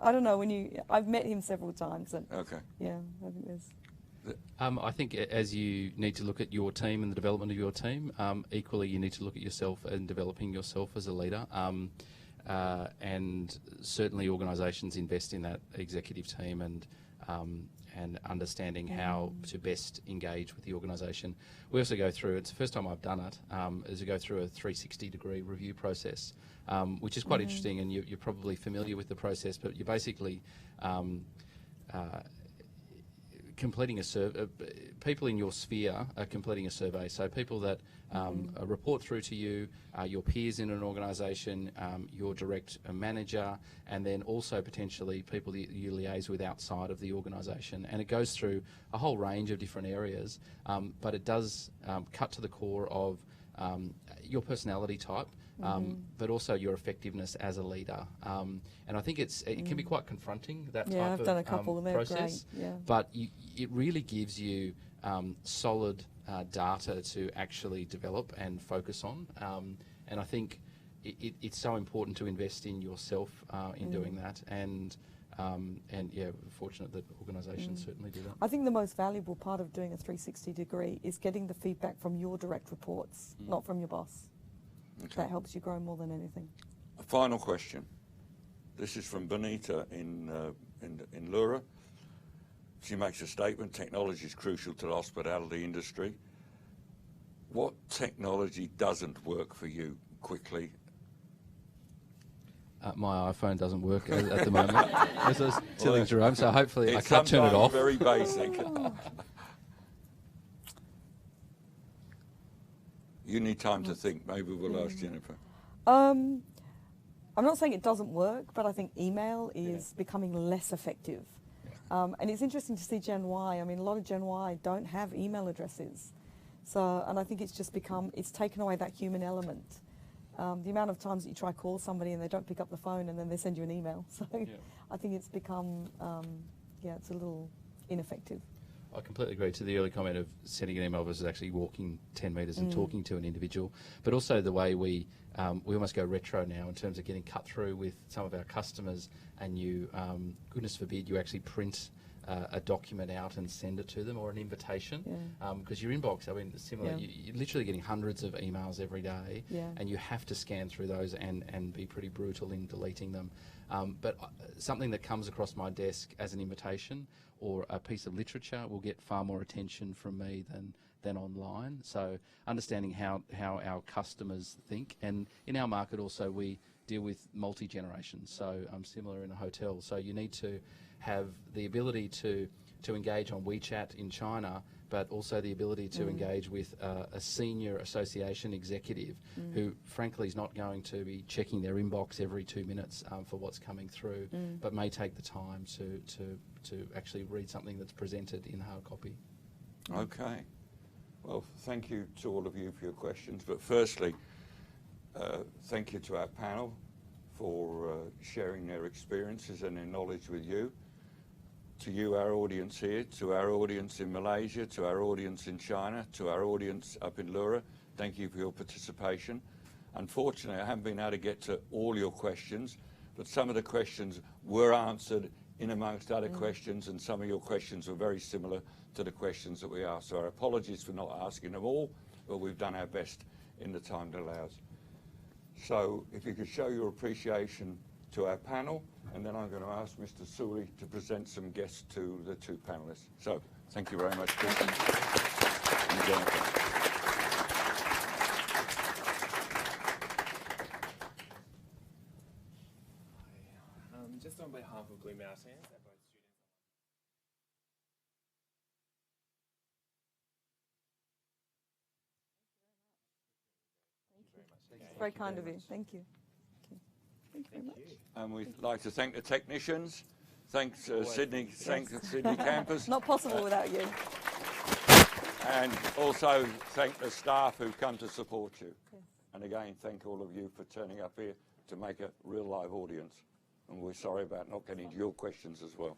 I don't know. I've met him several times, and okay. Yeah, I think there's. I think as you need to look at your team and the development of your team, equally you need to look at yourself and developing yourself as a leader. And certainly organisations invest in that executive team and understanding how to best engage with the organisation. We also go through, it's the first time I've done it, is to go through a 360-degree review process, which is quite interesting, and you're probably familiar with the process, but you're basically completing a survey. People in your sphere are completing a survey. So people that report through to you, your peers in an organisation, your direct manager, and then also potentially people that you liaise with outside of the organisation. And it goes through a whole range of different areas, but it does cut to the core of your personality type. But also your effectiveness as a leader, and I think it can be quite confronting, that type I've of done a couple, and process. Great. Yeah. But it really gives you solid data to actually develop and focus on, and I think it's so important to invest in yourself in doing that. And yeah, fortunate that organisations certainly do that. I think the most valuable part of doing a 360-degree is getting the feedback from your direct reports, not from your boss. Okay. That helps you grow more than anything. A final question. This is from Benita in Lura. She makes a statement: technology is crucial to the hospitality industry. What technology doesn't work for you? Quickly. My iPhone doesn't work at the moment. As I was telling Jerome, so hopefully I can't turn it off. Very basic. You need time to think. Maybe we'll ask Jennifer. I'm not saying it doesn't work, but I think email is becoming less effective. And it's interesting to see Gen Y. I mean, a lot of Gen Y don't have email addresses. So, and I think it's just it's taken away that human element. The amount of times that you try to call somebody and they don't pick up the phone and then they send you an email. So I think it's become, it's a little ineffective. I completely agree to the early comment of sending an email versus actually walking 10 metres and talking to an individual, but also the way we almost go retro now in terms of getting cut through with some of our customers, and you, goodness forbid, you actually print a document out and send it to them, or an invitation, because your inbox, I mean, similar, you're literally getting hundreds of emails every day, and you have to scan through those and be pretty brutal in deleting them. But something that comes across my desk as an invitation or a piece of literature will get far more attention from me than online. So understanding how our customers think, and in our market also we deal with multi-generations, so similar in a hotel. So you need to have the ability to engage on WeChat in China, but also the ability to engage with a senior association executive who frankly is not going to be checking their inbox every 2 minutes for what's coming through, but may take the time to actually read something that's presented in hard copy. Okay. Well, thank you to all of you for your questions. But firstly, thank you to our panel for sharing their experiences and their knowledge with you. To you, our audience here, to our audience in Malaysia, to our audience in China, to our audience up in Lura, thank you for your participation. Unfortunately, I haven't been able to get to all your questions, but some of the questions were answered in amongst other questions, and some of your questions were very similar to the questions that we asked. So our apologies for not asking them all, but we've done our best in the time that allows. So if you could show your appreciation to our panel, and then I'm going to ask Mr. Sully to present some guests to the two panellists. So thank you very much, Kristian. And Jennifer. Just on behalf of BMIHMS, both students. It's very kind of you. Thank you. Thank you very much. And we'd like to thank the technicians. Thanks, Sydney. Thanks, Sydney campus. Not possible without you. And also thank the staff who've come to support you. Yes. And again, thank all of you for turning up here to make a real live audience. And we're sorry about not getting to your questions as well.